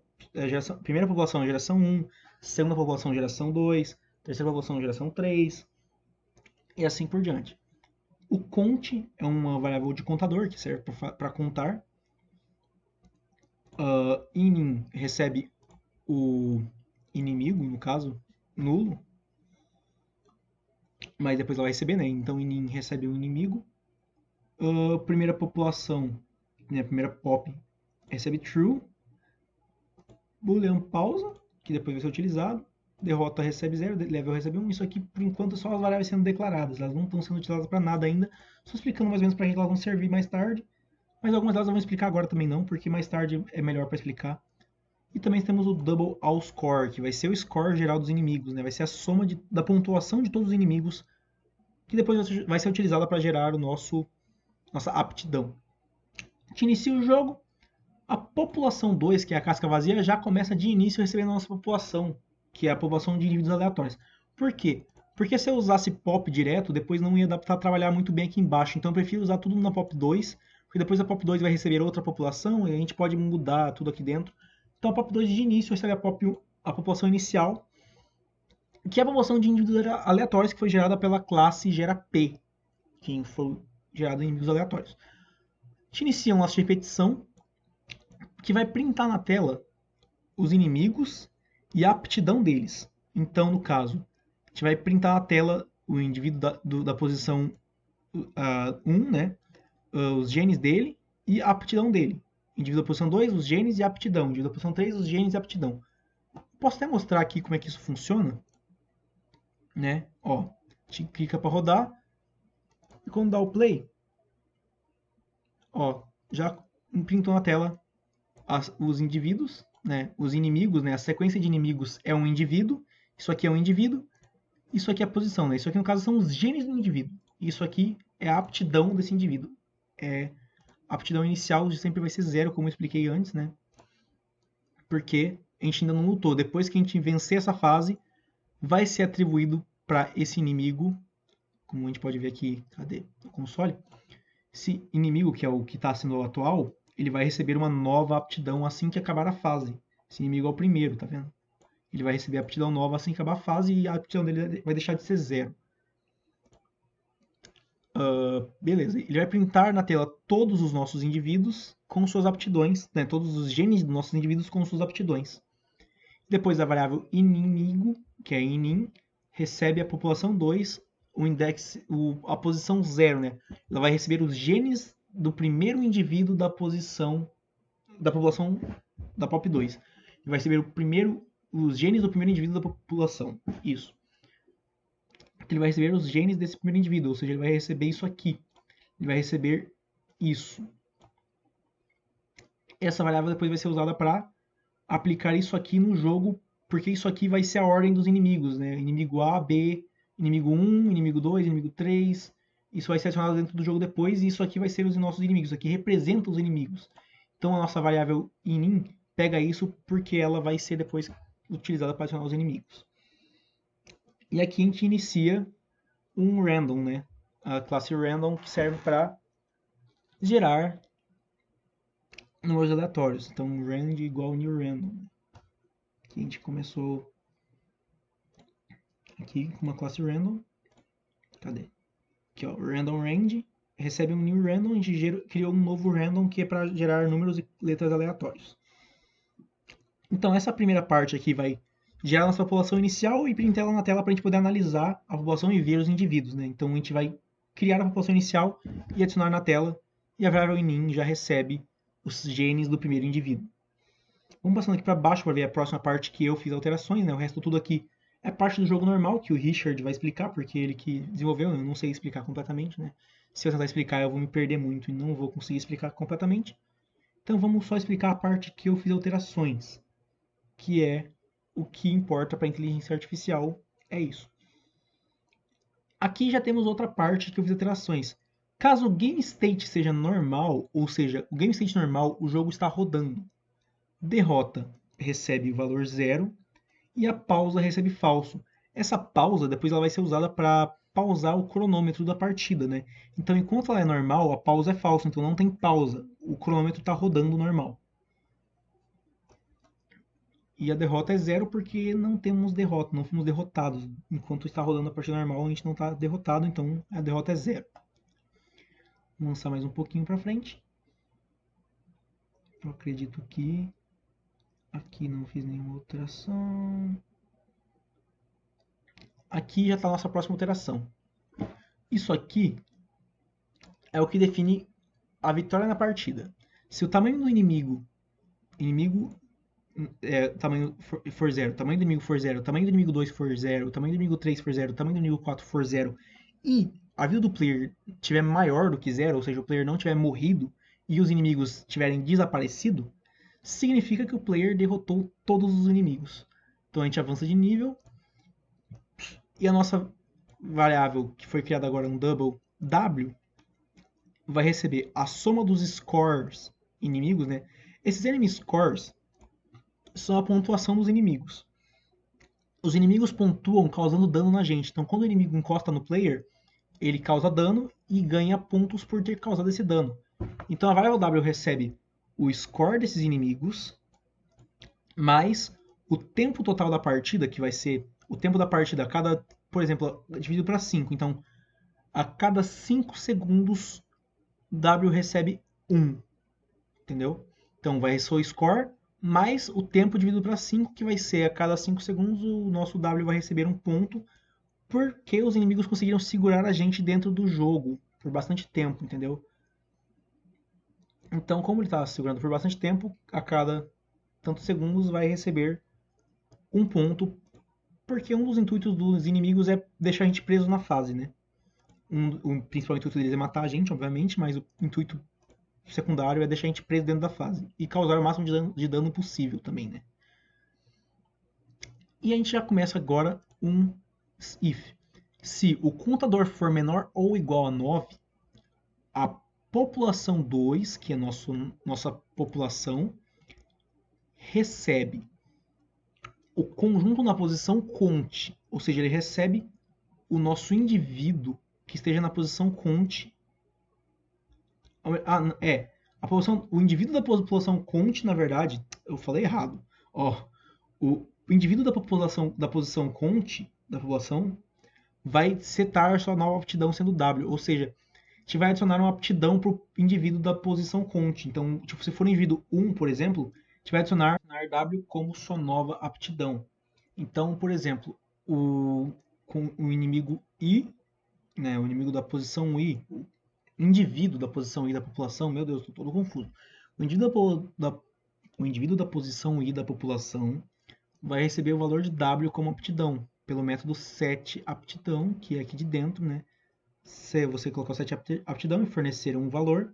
primeira população é a geração 1, segunda população é a geração 2, terceira população é a geração 3, e assim por diante. O count é uma variável de contador que serve para contar. Inning recebe o inimigo, no caso, nulo, mas depois ela vai receber, né? Então inning recebe o inimigo. Primeira população, né? Primeira pop recebe true. Boolean pausa, que depois vai ser utilizado. Derrota recebe 0, level recebe 1. Isso aqui, por enquanto, só as variáveis sendo declaradas. Elas não estão sendo utilizadas para nada ainda. Só explicando mais ou menos para que elas vão servir mais tarde. Mas algumas delas eu vou explicar agora também não, porque mais tarde é melhor para explicar. E também temos o Double All Score, que vai ser o score geral dos inimigos, né? Vai ser a soma da pontuação de todos os inimigos que depois vai ser utilizada para gerar nossa aptidão. A gente inicia o jogo, a população 2, que é a casca vazia, já começa de início recebendo a nossa população, que é a população de indivíduos aleatórios. Por quê? Porque se eu usasse pop direto, depois não ia dar para trabalhar muito bem aqui embaixo. Então eu prefiro usar tudo na pop 2, porque depois a pop 2 vai receber outra população e a gente pode mudar tudo aqui dentro. Então a pop 2 de início recebe a população inicial, que é a população de indivíduos aleatórios que foi gerada pela classe GeraP, que foi gerado em indivíduos aleatórios. A gente inicia um laço de repetição, que vai printar na tela os inimigos e a aptidão deles. Então, no caso, a gente vai printar na tela o indivíduo da posição 1, né? Os genes dele e a aptidão dele. Indivíduo da posição 2, os genes e a aptidão. Indivíduo da posição 3, os genes e a aptidão. Posso até mostrar aqui como é que isso funciona, né? Ó, a gente clica para rodar e quando dá o play, ó, já printou na tela os indivíduos, né? Os inimigos, né? A sequência de inimigos é um indivíduo. Isso aqui é um indivíduo. Isso aqui é a posição, né? Isso aqui no caso são os genes do indivíduo. Isso aqui é a aptidão desse indivíduo. A aptidão inicial sempre vai ser 0, como eu expliquei antes, né? Porque a gente ainda não lutou. Depois que a gente vencer essa fase, vai ser atribuído para esse inimigo, como a gente pode ver aqui, cadê o console? Esse inimigo, que é o que está sendo o atual, ele vai receber uma nova aptidão assim que acabar a fase. Esse inimigo é o primeiro, tá vendo? Ele vai receber a aptidão nova assim que acabar a fase e a aptidão dele vai deixar de ser 0. Beleza, ele vai printar na tela todos os nossos indivíduos com suas aptidões, né? Todos os genes dos nossos indivíduos com suas aptidões. Depois a variável inimigo, que é inim, recebe a população 2, o index, a posição 0, né? Ela vai receber os genes do primeiro indivíduo da população da pop 2. Ele vai receber os genes do primeiro indivíduo da população. Isso. Ele vai receber os genes desse primeiro indivíduo, ou seja, ele vai receber isso aqui. Ele vai receber isso. Essa variável depois vai ser usada para aplicar isso aqui no jogo, porque isso aqui vai ser a ordem dos inimigos, né? Inimigo A, B, inimigo 1, inimigo 2, inimigo 3. Isso vai ser adicionado dentro do jogo depois e isso aqui vai ser os nossos inimigos. Isso aqui representa os inimigos. Então a nossa variável inim pega isso porque ela vai ser depois utilizada para adicionar os inimigos. E aqui a gente inicia um random, né? A classe random que serve para gerar números aleatórios. Então rand igual new random. Aqui a gente começou aqui com uma classe random. Cadê? Aqui ó, random range recebe um new random, a gente criou um novo random que é para gerar números e letras aleatórios. Então essa primeira parte aqui vai gerar nossa população inicial e printar ela na tela para a gente poder analisar a população e ver os indivíduos, né? Então a gente vai criar a população inicial e adicionar na tela e a variável inim já recebe os genes do primeiro indivíduo. Vamos passando aqui para baixo para ver a próxima parte que eu fiz alterações, né? O resto tudo aqui é parte do jogo normal que o Richard vai explicar, porque ele que desenvolveu, eu não sei explicar completamente, né? Se eu tentar explicar eu vou me perder muito e não vou conseguir explicar completamente. Então vamos só explicar a parte que eu fiz alterações, que é o que importa para a inteligência artificial, é isso. Aqui já temos outra parte que eu fiz alterações. Caso o game state seja normal, ou seja, o game state normal, o jogo está rodando. Derrota recebe o valor 0 e a pausa recebe falso. Essa pausa depois ela vai ser usada para pausar o cronômetro da partida, né? Então enquanto ela é normal, a pausa é falsa, então não tem pausa. O cronômetro está rodando normal. E a derrota é 0 porque não temos derrota, não fomos derrotados. Enquanto está rodando a partida normal, a gente não está derrotado, então a derrota é 0. Vamos lançar mais um pouquinho para frente. Eu acredito que aqui não fiz nenhuma alteração. Aqui já está a nossa próxima alteração. Isso aqui é o que define a vitória na partida. Se o tamanho do inimigo tamanho for 0, tamanho do inimigo for 0, tamanho do inimigo 2 for 0, tamanho do inimigo 3 for 0, tamanho do inimigo 4 for 0 e a vida do player tiver maior do que 0, ou seja, o player não tiver morrido e os inimigos tiverem desaparecido, significa que o player derrotou todos os inimigos. Então a gente avança de nível e a nossa variável que foi criada agora, um double W, vai receber a soma dos scores inimigos, né? Esses enemy scores são a pontuação dos inimigos. Os inimigos pontuam causando dano na gente. Então, quando o inimigo encosta no player, ele causa dano e ganha pontos por ter causado esse dano. Então, a variável W recebe o score desses inimigos, mais o tempo total da partida, que vai ser o tempo da partida a cada, por exemplo, dividido para 5. Então, a cada 5 segundos, W recebe 1. Entendeu? Então, vai ser o score mais o tempo dividido para 5, que vai ser a cada 5 segundos o nosso W vai receber um ponto, porque os inimigos conseguiram segurar a gente dentro do jogo por bastante tempo, entendeu? Então, como ele está segurando por bastante tempo, a cada tantos segundos vai receber um ponto, porque um dos intuitos dos inimigos é deixar a gente preso na fase, né? O principal intuito deles é matar a gente, obviamente, mas o intuito secundário é deixar a gente preso dentro da fase e causar o máximo de dano possível também, né? E a gente já começa agora um if. Se o contador for menor ou igual a 9, a população 2, que é nossa população, recebe o conjunto na posição conte, ou seja, ele recebe o nosso indivíduo que esteja na posição conte. O indivíduo da população conte, na verdade, eu falei errado. O indivíduo da posição conte, da população, vai setar sua nova aptidão sendo W, ou seja, a gente vai adicionar uma aptidão para o indivíduo da posição conte. Então, tipo, se for um indivíduo 1, por exemplo, a gente vai adicionar W como sua nova aptidão. Então, por exemplo, com o inimigo I, né, o inimigo da posição I, o indivíduo da posição I da população, meu Deus, estou todo confuso. O indivíduo da posição I da população vai receber o valor de W como aptidão, pelo método setAptidão, que é aqui de dentro, né? Se você colocar o setAptidão e fornecer um valor,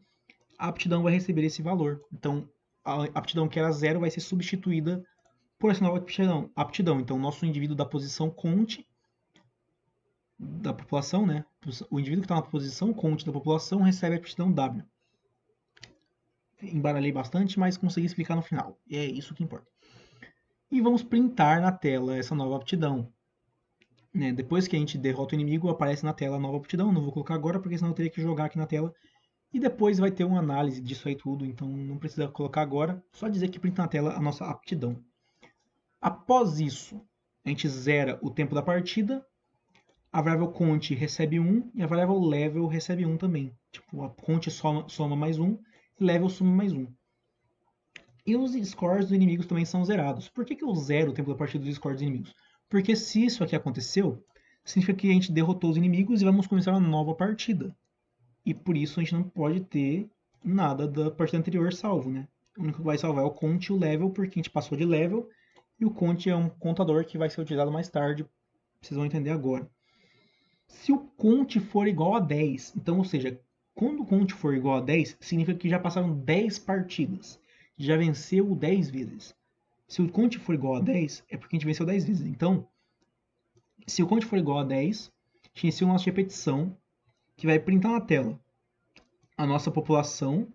a aptidão vai receber esse valor. Então, a aptidão que era 0 vai ser substituída por essa nova aptidão. Então, o nosso indivíduo da posição conte da população, né? O indivíduo que está na posição conte da população recebe a aptidão W. Embaralhei bastante, mas consegui explicar no final. E é isso que importa. E vamos printar na tela essa nova aptidão. Né? Depois que a gente derrota o inimigo, aparece na tela a nova aptidão. Não vou colocar agora, porque senão eu teria que jogar aqui na tela. E depois vai ter uma análise disso aí tudo, então não precisa colocar agora. Só dizer que printa na tela a nossa aptidão. Após isso, a gente zera o tempo da partida. A variável count recebe 1 e a variável level recebe 1 também. Tipo, a count soma mais 1 e level soma mais 1. E os scores dos inimigos também são zerados. Por que eu zero o tempo da partida dos scores dos inimigos? Porque se isso aqui aconteceu, significa que a gente derrotou os inimigos e vamos começar uma nova partida. E por isso a gente não pode ter nada da partida anterior salvo, né? O único que vai salvar é o count e o level, porque a gente passou de level. E o count é um contador que vai ser utilizado mais tarde. Vocês vão entender agora. Se o count for igual a 10, então, ou seja, quando o count for igual a 10, significa que já passaram 10 partidas. Já venceu 10 vezes. Se o count for igual a 10, é porque a gente venceu 10 vezes. Então, se o count for igual a 10, a gente inicia uma nossa repetição, que vai printar na tela a nossa população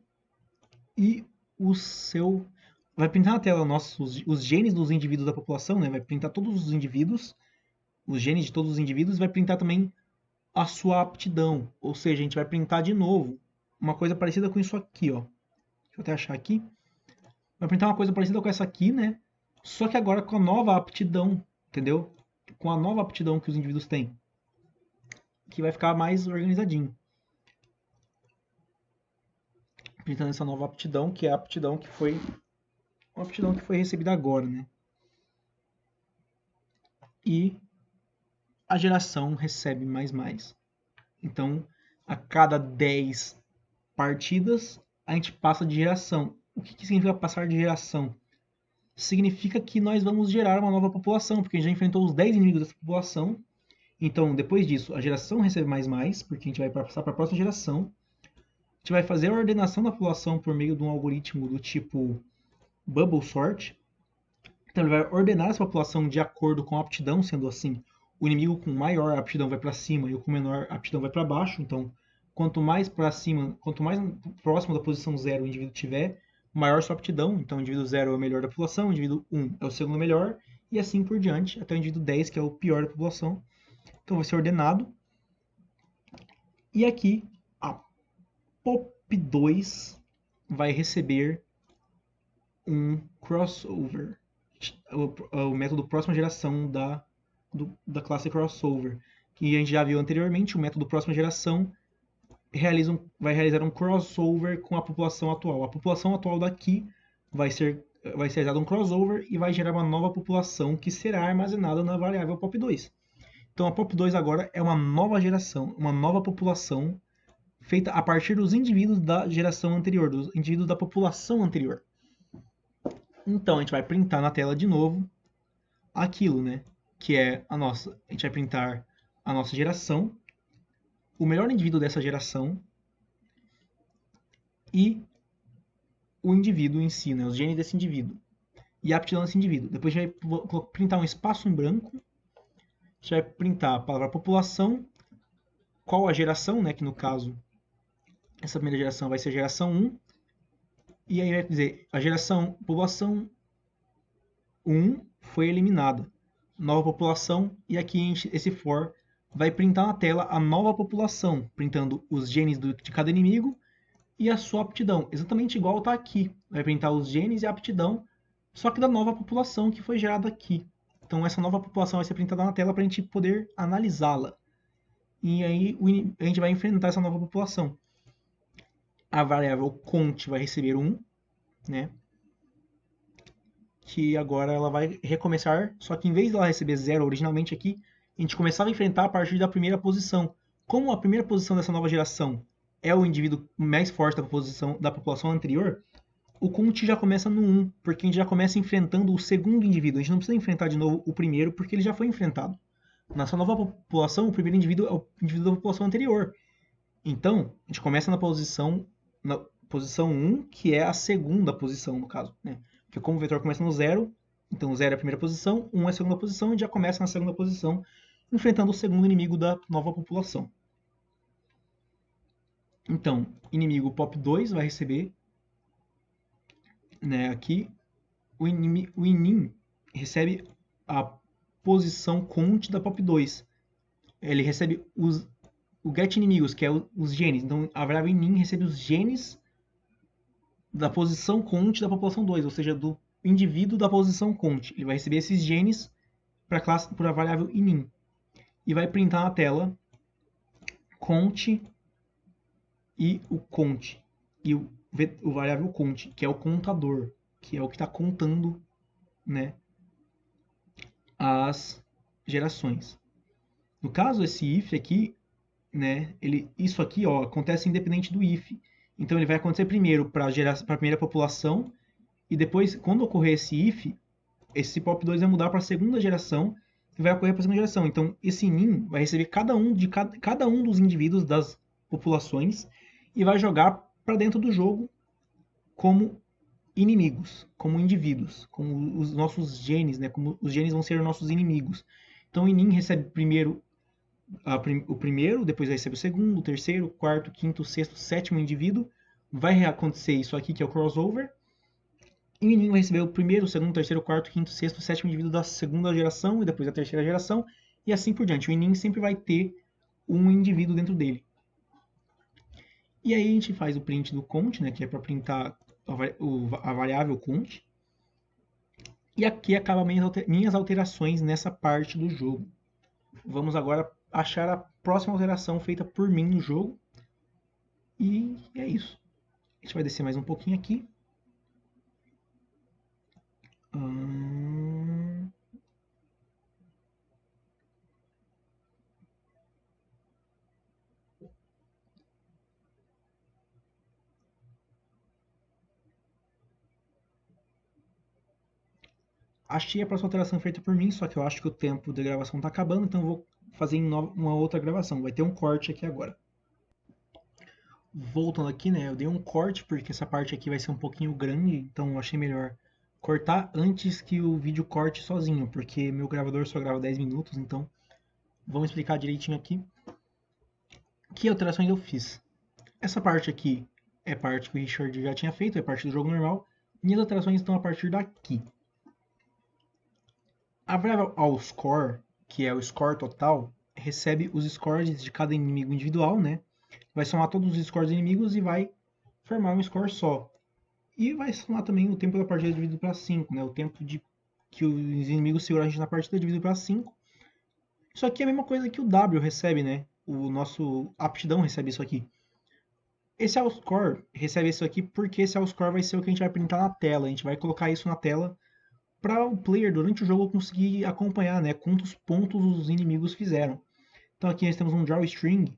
e o seu... Vai printar na tela os genes dos indivíduos da população, né? Vai printar todos os indivíduos, os genes de todos os indivíduos, e vai printar também a sua aptidão. Ou seja, a gente vai printar de novo uma coisa parecida com isso aqui, ó. Deixa eu até achar aqui. Vai printar uma coisa parecida com essa aqui, né? Só que agora com a nova aptidão, entendeu? Com a nova aptidão que os indivíduos têm. Que vai ficar mais organizadinho. Printando essa nova aptidão, que é a aptidão que foi... Uma aptidão que foi recebida agora, né? E a geração recebe mais. Então, a cada 10 partidas, a gente passa de geração. O que significa passar de geração? Significa que nós vamos gerar uma nova população, porque a gente já enfrentou os 10 inimigos dessa população. Então, depois disso, a geração recebe mais, porque a gente vai passar para a próxima geração. A gente vai fazer a ordenação da população por meio de um algoritmo do tipo Bubble Sort. Então, ele vai ordenar essa população de acordo com a aptidão, sendo assim, o inimigo com maior aptidão vai para cima e o com menor aptidão vai para baixo. Então, quanto mais para cima, quanto mais próximo da posição 0 o indivíduo tiver, maior sua aptidão. Então, o indivíduo 0 é o melhor da população, o indivíduo 1 é o segundo melhor, e assim por diante, até o indivíduo 10, que é o pior da população. Então, vai ser ordenado. E aqui, a POP2 vai receber um crossover, o método próxima geração da classe crossover, que a gente já viu anteriormente. O método próxima geração vai realizar um crossover com a população atual. A população atual daqui vai ser realizado um crossover e vai gerar uma nova população que será armazenada na variável POP2. Então a POP2 agora é uma nova geração, uma nova população feita a partir dos indivíduos da geração anterior, dos indivíduos da população anterior. Então a gente vai printar na tela de novo aquilo, né? Que é a nossa. A gente vai printar a nossa geração, o melhor indivíduo dessa geração e o indivíduo em si, né? Os genes desse indivíduo e a aptidão desse indivíduo. Depois a gente vai printar um espaço em branco. A gente vai printar a palavra população, qual a geração, né? Que no caso essa primeira geração vai ser a geração 1. E aí vai dizer a geração população 1 foi eliminada. Nova população, e aqui esse for vai printar na tela a nova população, printando os genes de cada inimigo e a sua aptidão, exatamente igual está aqui. Vai printar os genes e a aptidão, só que da nova população que foi gerada aqui. Então essa nova população vai ser printada na tela para a gente poder analisá-la. E aí a gente vai enfrentar essa nova população. A variável count vai receber 1, né? Que agora ela vai recomeçar, só que em vez dela receber 0 originalmente aqui, a gente começava a enfrentar a partir da primeira posição. Como a primeira posição dessa nova geração é o indivíduo mais forte da população anterior, o count já começa no 1, porque a gente já começa enfrentando o segundo indivíduo. A gente não precisa enfrentar de novo o primeiro, porque ele já foi enfrentado. Nessa nova população, o primeiro indivíduo é o indivíduo da população anterior. Então, a gente começa na posição 1, que é a segunda posição, no caso, né? Porque como o vetor começa no 0, então 0 é a primeira posição, 1 é a segunda posição, e já começa na segunda posição, enfrentando o segundo inimigo da nova população. Então, inimigo POP2 vai receber, né, aqui, o inim recebe a posição count da POP2. Ele recebe o get inimigos, que é os genes. Então, a variável inim recebe os genes da posição count da população 2, ou seja, do indivíduo da posição count. Ele vai receber esses genes para a variável inim. E vai printar na tela count e o count. E o variável count, que é o contador, que é o que está contando, né, as gerações. No caso, esse if aqui, né, isso aqui acontece independente do if. Então ele vai acontecer primeiro para a primeira população, e depois, quando ocorrer esse if, esse POP2 vai mudar para a segunda geração e vai ocorrer para a segunda geração. Então esse nin vai receber cada um dos indivíduos das populações e vai jogar para dentro do jogo como inimigos, como indivíduos, como os nossos genes, né? Como os genes vão ser os nossos inimigos. Então o nin recebe primeiro o primeiro, depois recebe o segundo, o terceiro, o quarto, o quinto, o sexto, o sétimo indivíduo. Vai acontecer isso aqui, que é o crossover. E o nin vai receber o primeiro, o segundo, o terceiro, o quarto, o quinto, o sexto, o sétimo indivíduo da segunda geração e depois da terceira geração, e assim por diante. O nin sempre vai ter um indivíduo dentro dele. E aí a gente faz o print do count, né, que é para printar a variável count. E aqui acabam minhas alterações nessa parte do jogo. Vamos agora achar a próxima alteração feita por mim no jogo. E é isso. A gente vai descer mais um pouquinho aqui. Achei a próxima alteração feita por mim, só que eu acho que o tempo de gravação está acabando, então eu vou fazer em uma outra gravação. Vai ter um corte aqui agora. Voltando aqui, né? Eu dei um corte porque essa parte aqui vai ser um pouquinho grande, então eu achei melhor cortar antes que o vídeo corte sozinho, porque meu gravador só grava 10 minutos, então Vamos explicar direitinho aqui que alterações eu fiz. Essa parte aqui é parte que o Richard já tinha feito, é parte do jogo normal. Minhas alterações estão a partir daqui. A variável allScore, que é o score total, recebe os scores de cada inimigo individual, né? Vai somar todos os scores inimigos e vai formar um score só. E vai somar também o tempo da partida dividido para 5, né? O tempo de que os inimigos seguram a gente na partida dividido para 5. Isso aqui é a mesma coisa que o W recebe, né? O nosso aptidão recebe isso aqui. Esse allScore recebe isso aqui porque esse allScore vai ser o que a gente vai printar na tela. A gente vai colocar isso na tela para o player durante o jogo conseguir acompanhar, né? Quantos pontos os inimigos fizeram. Então aqui nós temos um drawString,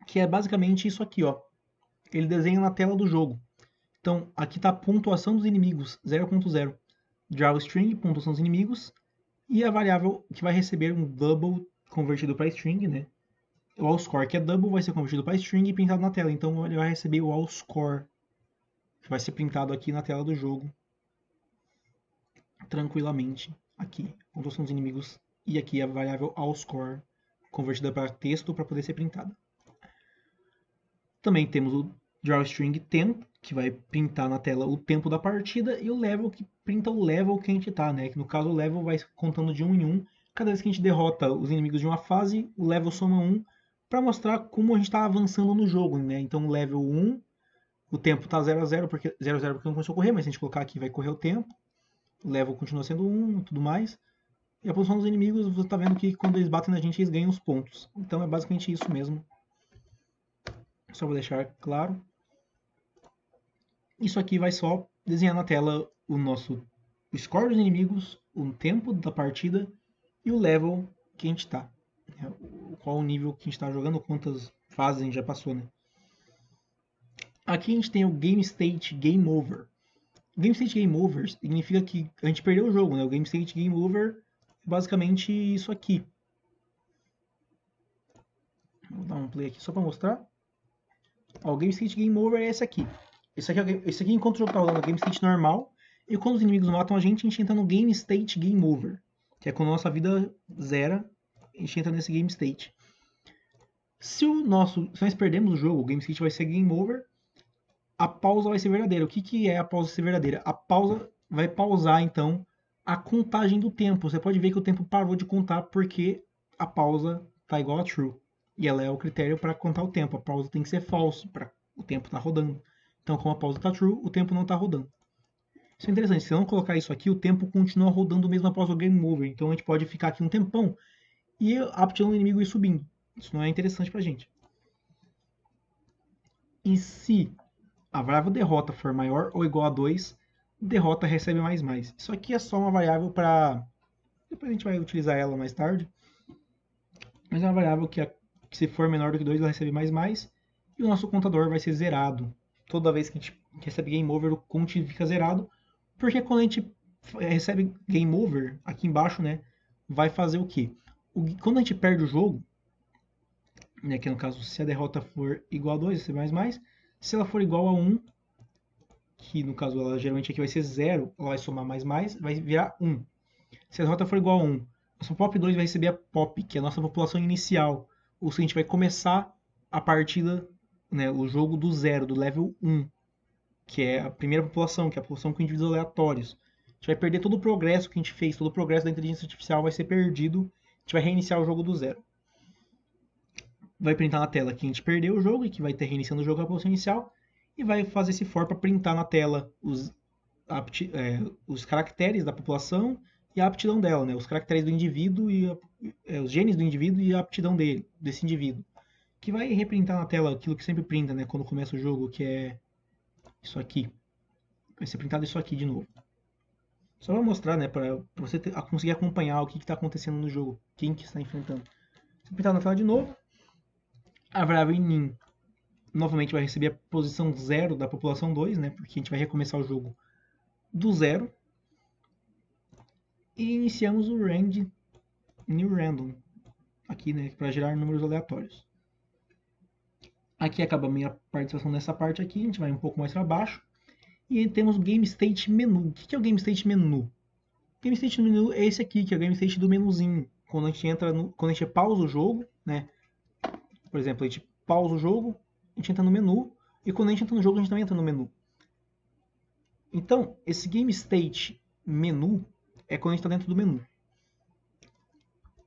que é basicamente isso aqui, ó. Ele desenha na tela do jogo. Então aqui está a pontuação dos inimigos, 0.0. drawString, pontuação dos inimigos, e a variável que vai receber um double convertido para string, né? O allScore, que é double, vai ser convertido para string e printado na tela. Então ele vai receber o allScore, que vai ser printado aqui na tela do jogo, tranquilamente. Aqui, pontuação dos inimigos, e aqui a variável allScore, convertida para texto para poder ser printada. Também temos o drawString tempo, que vai printar na tela o tempo da partida, e o level, que printa o level que a gente tá, né? Que no caso o level vai contando de 1 em 1. Cada vez que a gente derrota os inimigos de uma fase, o level soma 1, para mostrar como a gente está avançando no jogo, né? Então, level 1, o tempo tá 0 a 0 porque 0 a 0 porque não começou a correr, mas se a gente colocar aqui vai correr o tempo. O level continua sendo 1 e tudo mais. E a posição dos inimigos, você tá vendo que quando eles batem na gente, eles ganham os pontos. Então é basicamente isso mesmo. Só vou deixar claro. Isso aqui vai só desenhar na tela o nosso score dos inimigos, o tempo da partida e o level que a gente tá. Qual o nível que a gente está jogando, quantas fases a gente já passou, né? Aqui a gente tem o Game State Game Over. Game State Game Over significa que a gente perdeu o jogo, né? O Game State Game Over é basicamente isso aqui. Vou dar um play aqui só para mostrar. Ó, o Game State Game Over é esse aqui. Esse aqui enquanto o jogo tá rolando, é o Game State normal. E quando os inimigos matam a gente entra no Game State Game Over. Que é quando a nossa vida zera, a gente entra nesse Game State. Se nós perdemos o jogo, o Game State vai ser Game Over. A pausa vai ser verdadeira. O que é a pausa ser verdadeira? A pausa vai pausar, então, a contagem do tempo. Você pode ver que o tempo parou de contar porque a pausa está igual a true. E ela é o critério para contar o tempo. A pausa tem que ser falso para o tempo estar rodando. Então, como a pausa está true, o tempo não está rodando. Isso é interessante. Se eu não colocar isso aqui, o tempo continua rodando mesmo após o game over. Então, a gente pode ficar aqui um tempão e a aptidão do inimigo ir subindo. Isso não é interessante para a gente. E se a variável derrota for maior ou igual a 2, derrota recebe mais. Isso aqui é só uma variável para... Depois a gente vai utilizar ela mais tarde. Mas é uma variável que se for menor do que 2, ela recebe mais. E o nosso contador vai ser zerado. Toda vez que a gente recebe game over, o count fica zerado. Porque quando a gente recebe game over, aqui embaixo, né, vai fazer o quê? Quando a gente perde o jogo, né, que no caso, se a derrota for igual a 2, vai ser mais. Se ela for igual a 1, que no caso ela geralmente aqui vai ser 0, ela vai somar mais, vai virar 1. Se a derrota for igual a 1, nossa POP 2 vai receber a POP, que é a nossa população inicial. Ou seja, a gente vai começar a partida, né, o jogo do 0, do level 1, que é a primeira população, que é a população com indivíduos aleatórios. A gente vai perder todo o progresso que a gente fez, todo o progresso da inteligência artificial vai ser perdido. A gente vai reiniciar o jogo do 0. Vai printar na tela que a gente perdeu o jogo e que vai ter reiniciando o jogo a população inicial. E vai fazer esse for para printar na tela os caracteres da população e a aptidão dela, né? Os caracteres do indivíduo e os genes do indivíduo e a aptidão desse indivíduo. Que vai reprintar na tela aquilo que sempre printa, né? Quando começa o jogo, que é isso aqui. Vai ser printado isso aqui de novo. Só para mostrar, né? Para você conseguir acompanhar o que está acontecendo no jogo, quem que está enfrentando. Se printar na tela de novo, a variável inin novamente vai receber a posição 0 da população 2, né? Porque a gente vai recomeçar o jogo do 0. E iniciamos o rand new random aqui, né, para gerar números aleatórios. Aqui acaba a minha participação nessa parte aqui, a gente vai um pouco mais para baixo. E temos o Game State Menu. O que é o Game State Menu? O Game State Menu é esse aqui, que é o Game State do menuzinho. quando a gente entra quando a gente pausa o jogo, né? Por exemplo, a gente pausa o jogo, a gente entra no menu, e quando a gente entra no jogo, a gente também entra no menu. Então, esse game state menu é quando a gente está dentro do menu.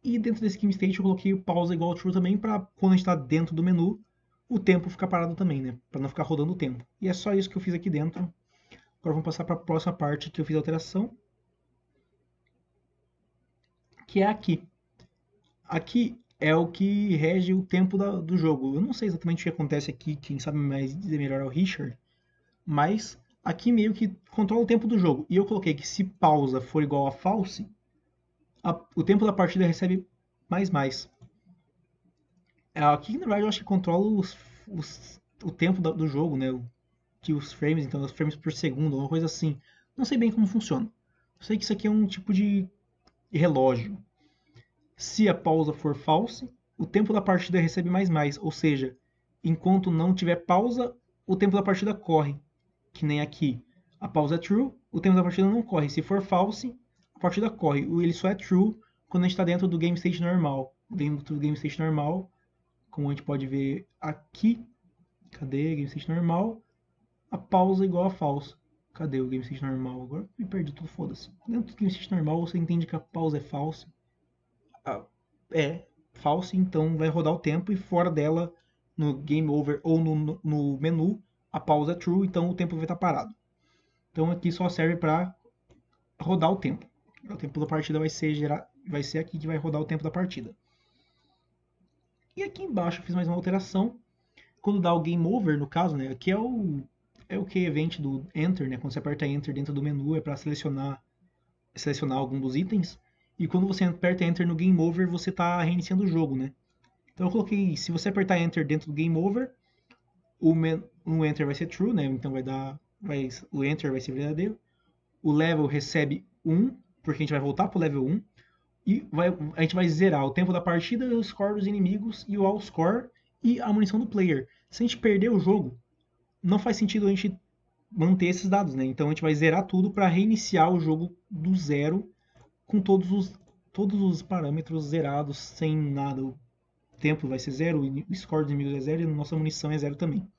E dentro desse game state eu coloquei o pausa igual ao true também para quando a gente está dentro do menu, o tempo ficar parado também, né? Para não ficar rodando o tempo. E é só isso que eu fiz aqui dentro. Agora vamos passar para a próxima parte que eu fiz a alteração, que é aqui. Aqui é o que rege o tempo do jogo. Eu não sei exatamente o que acontece aqui, quem sabe mais dizer melhor é o Richard, mas aqui meio que controla o tempo do jogo. E eu coloquei que se pausa for igual a false, o tempo da partida recebe mais. Aqui, na verdade, eu acho que controla o tempo do jogo, né? Que os frames, então, os frames por segundo, uma coisa assim. Não sei bem como funciona. Eu sei que isso aqui é um tipo de relógio. Se a pausa for false, o tempo da partida recebe mais. Ou seja, enquanto não tiver pausa, o tempo da partida corre. Que nem aqui. A pausa é true, o tempo da partida não corre. Se for false, a partida corre. Ele só é true quando a gente está dentro do game state normal. Dentro do game state normal, como a gente pode ver aqui. Cadê? Game state normal. A pausa é igual a false. Cadê o game state normal? Agora me perdi tudo, foda-se. Dentro do game state normal você entende que a pausa é false. É false, então vai rodar o tempo e fora dela, no game over ou no menu, a pausa é true, então o tempo vai estar parado. Então aqui só serve para rodar o tempo. O tempo da partida vai ser aqui que vai rodar o tempo da partida. E aqui embaixo eu fiz mais uma alteração. Quando dá o game over, no caso, né, aqui é o key event do enter, né, quando você aperta enter dentro do menu é para selecionar algum dos itens. E quando você aperta enter no game over, você está reiniciando o jogo, né? Então eu coloquei, se você apertar enter dentro do game over, o enter vai ser true, né? Então o enter vai ser verdadeiro. O level recebe 1, porque a gente vai voltar pro level 1. E a gente vai zerar o tempo da partida, o score dos inimigos e o all score e a munição do player. Se a gente perder o jogo, não faz sentido a gente manter esses dados, né? Então a gente vai zerar tudo para reiniciar o jogo do zero com todos os parâmetros zerados, sem nada. O tempo vai ser zero, o score dos inimigos é zero e a nossa munição é zero também.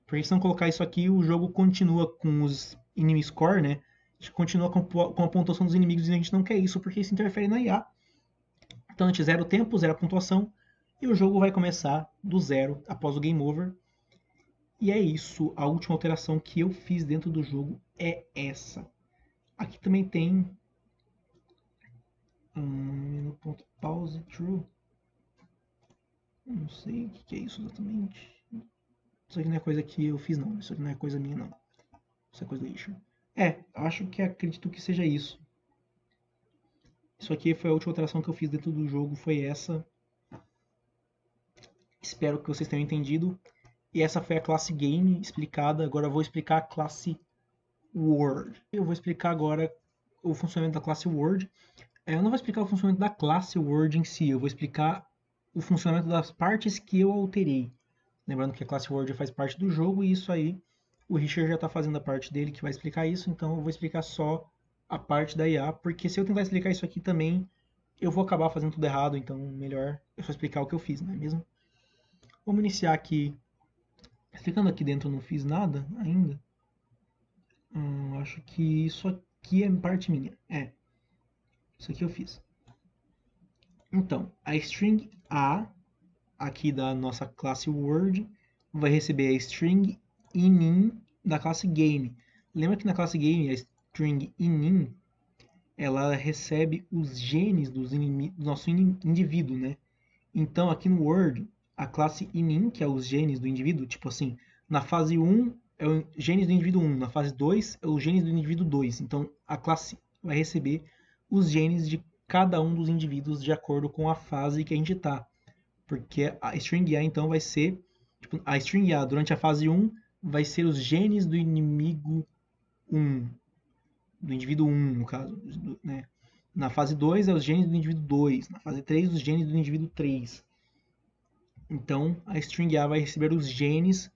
Porque se não colocar isso aqui, o jogo continua com os enemy score, né? A gente continua com a pontuação dos inimigos e a gente não quer isso porque isso interfere na IA. Então a gente zera o tempo, zera a pontuação e o jogo vai começar do zero após o game over. E é isso, a última alteração que eu fiz dentro do jogo é essa. Aqui também tem ponto pause true. Não sei o que é isso exatamente. Isso aqui não é coisa que eu fiz não, isso aqui não é coisa minha não. Isso é coisa do Isher. Acho que acredito que seja isso. Isso aqui foi a última alteração que eu fiz dentro do jogo, foi essa. Espero que vocês tenham entendido. E essa foi a classe Game explicada. Agora eu vou explicar a classe Word. Eu vou explicar agora o funcionamento da classe Word. Eu não vou explicar o funcionamento da classe Word em si, eu vou explicar o funcionamento das partes que eu alterei. Lembrando que a classe Word faz parte do jogo e isso aí o Richard já está fazendo a parte dele que vai explicar isso, então eu vou explicar só a parte da IA, porque se eu tentar explicar isso aqui também, eu vou acabar fazendo tudo errado, então melhor eu só explicar o que eu fiz, não é mesmo? Vamos iniciar aqui. Explicando aqui dentro eu não fiz nada ainda. Acho que isso aqui é parte minha. Isso aqui eu fiz. Então, a string A aqui da nossa classe Word vai receber a string inin da classe Game. Lembra que na classe Game a string inin ela recebe os genes do nosso indivíduo, né? Então aqui no Word a classe inin, que é os genes do indivíduo, tipo assim, na fase 1 é o genes do indivíduo 1, na fase 2 é os genes do indivíduo 2. Então a classe vai receber os genes de cada um dos indivíduos de acordo com a fase que a gente está. Porque a string A então vai ser, tipo, a string A durante a fase 1 vai ser os genes do inimigo 1, do indivíduo 1 no caso, né? Na fase 2 é os genes do indivíduo 2, na fase 3 os genes do indivíduo 3. Então a string A vai receber os genes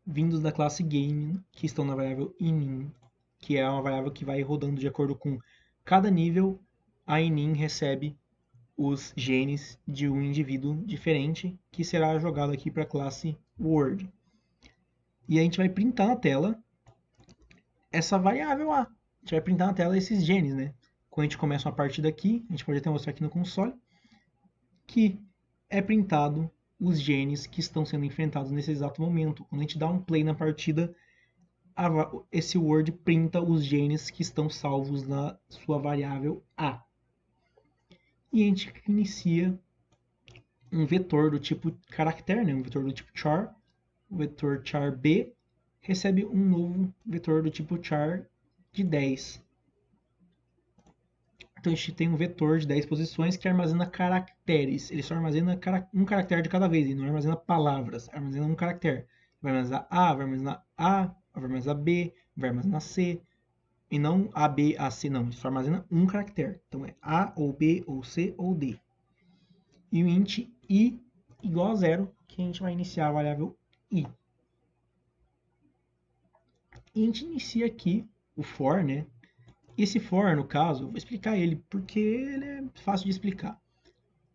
vindos da classe game que estão na variável inin, que é uma variável que vai rodando de acordo com cada nível. A inin recebe os genes de um indivíduo diferente, que será jogado aqui para a classe Word. E a gente vai printar na tela essa variável A. A gente vai printar na tela esses genes, né? Quando a gente começa uma partida aqui, a gente pode até mostrar aqui no console, que é printado os genes que estão sendo enfrentados nesse exato momento. Quando a gente dá um play na partida, esse Word printa os genes que estão salvos na sua variável A. E a gente inicia um vetor do tipo caractere, né? Um vetor do tipo char. O vetor char B recebe um novo vetor do tipo char de 10. Então a gente tem um vetor de 10 posições que armazena caracteres. Ele só armazena um caractere de cada vez, ele não armazena palavras, armazena um caractere. Vai armazenar A, vai armazenar A, vai armazenar B, vai armazenar C. E não A, B, A, C, não. Ele só armazena um caractere. Então é A, ou B, ou C, ou D. E o int I igual a 0, que a gente vai iniciar a variável I. E a gente inicia aqui o for, né? Esse for, no caso, eu vou explicar ele porque ele é fácil de explicar.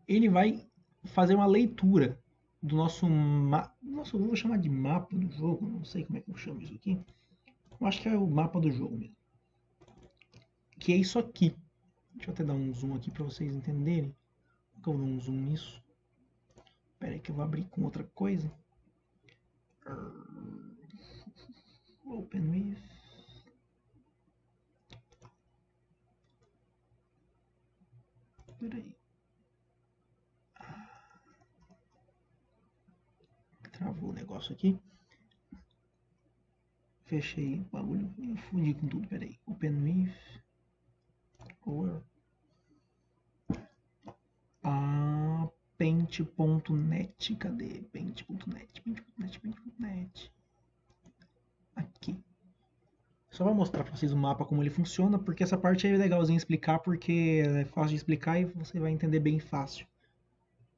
Ele vai fazer uma leitura do nosso eu vou chamar de mapa do jogo, não sei como é que eu chamo isso aqui. Eu acho que é o mapa do jogo mesmo. Que é isso aqui. Deixa eu até dar um zoom aqui para vocês entenderem. Como que eu dou um zoom nisso? Espera aí que eu vou abrir com outra coisa. Open with. Espera aí. Travou o negócio aqui. Fechei o bagulho e fundi com tudo. Pera aí. Open with. Or. Paint.net. Cadê? Paint.net. Paint.net. Aqui. Só vou mostrar para vocês o mapa, como ele funciona, porque essa parte é legalzinho explicar, porque é fácil de explicar e você vai entender bem fácil.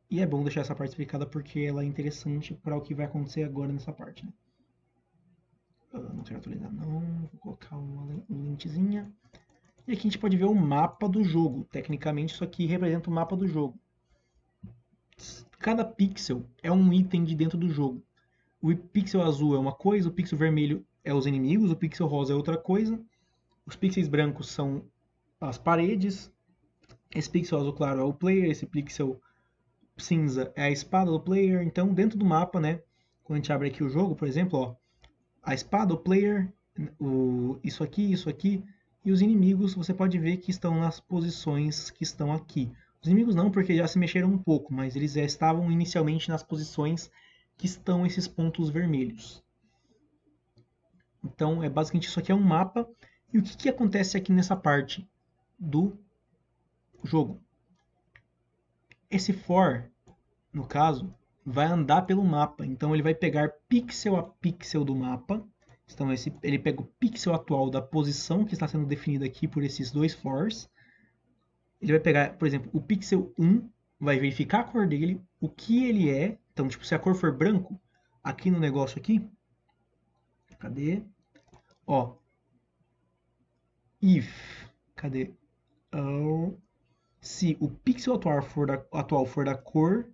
E é bom deixar essa parte explicada porque ela é interessante para o que vai acontecer agora nessa parte, né? Não quero atualizar não, vou colocar uma lentezinha. E aqui a gente pode ver o mapa do jogo. Tecnicamente isso aqui representa o mapa do jogo. Cada pixel é um item de dentro do jogo. O pixel azul é uma coisa, o pixel vermelho é os inimigos, o pixel rosa é outra coisa. Os pixels brancos são as paredes. Esse pixel azul claro é o player, esse pixel cinza é a espada do player. Então, dentro do mapa, né, quando a gente abre aqui o jogo, por exemplo, ó, a espada, o player, isso aqui, e os inimigos você pode ver que estão nas posições que estão aqui. Os inimigos não, porque já se mexeram um pouco, mas eles já estavam inicialmente nas posições que estão esses pontos vermelhos. Então, basicamente isso aqui é um mapa. E o que acontece aqui nessa parte do jogo? Esse for, no caso, vai andar pelo mapa. Então ele vai pegar pixel a pixel do mapa. Então ele pega o pixel atual da posição que está sendo definida aqui por esses dois fors. Ele vai pegar, por exemplo, o pixel 1, vai verificar a cor dele, o que ele é. Então, tipo, se a cor for branco, aqui no negócio aqui, cadê? Ó, if, cadê? Se o pixel atual for da cor,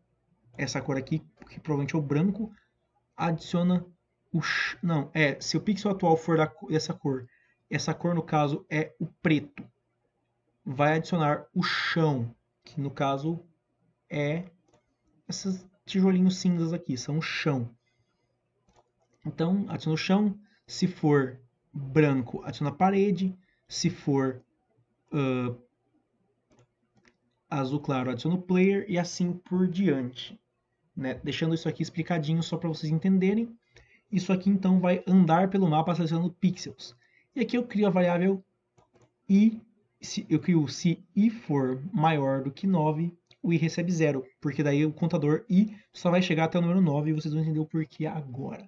essa cor aqui, que provavelmente é o branco, adiciona o... Não, se o pixel atual for dessa cor, essa cor no caso é o preto, vai adicionar o chão, que no caso é esses tijolinhos cinzas aqui, são o chão. Então, adiciona o chão. Se for branco, adiciona a parede. Se for azul claro, adiciona o player e assim por diante. Né? Deixando isso aqui explicadinho só para vocês entenderem. Isso aqui então vai andar pelo mapa selecionando pixels. E aqui eu crio a variável i. Eu crio se i for maior do que 9, o i recebe 0. Porque daí o contador i só vai chegar até o número 9 e vocês vão entender o porquê agora.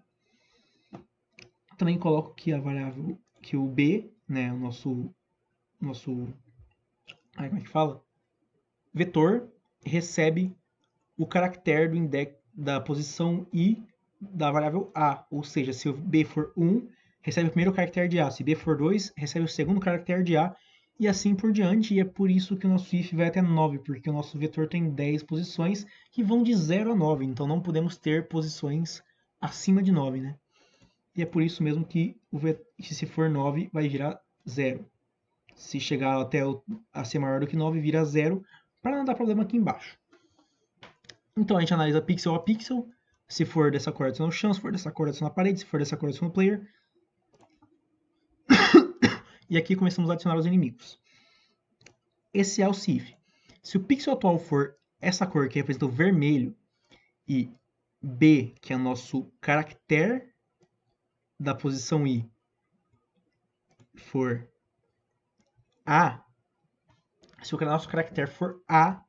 Também coloco aqui a variável que o b, né, o nosso como é que fala? Vetor recebe o caractere do index da posição i da variável a, ou seja, se o b for 1, recebe o primeiro caractere de a, se b for 2, recebe o segundo caractere de a, e assim por diante, e é por isso que o nosso if vai até 9, porque o nosso vetor tem 10 posições que vão de 0 a 9, então não podemos ter posições acima de 9, né? E é por isso mesmo que se for 9 vai virar 0. Se chegar até a ser maior do que 9, vira 0, para não dar problema aqui embaixo. Então a gente analisa pixel a pixel, se for dessa cor adiciona no chão, se for dessa cor adiciona na parede, se for dessa cor adiciona no player. E aqui começamos a adicionar os inimigos. Esse é o CIF. Se o pixel atual for essa cor que representa o vermelho e B, que é o nosso caractere da posição I, for A, se o nosso caractere for A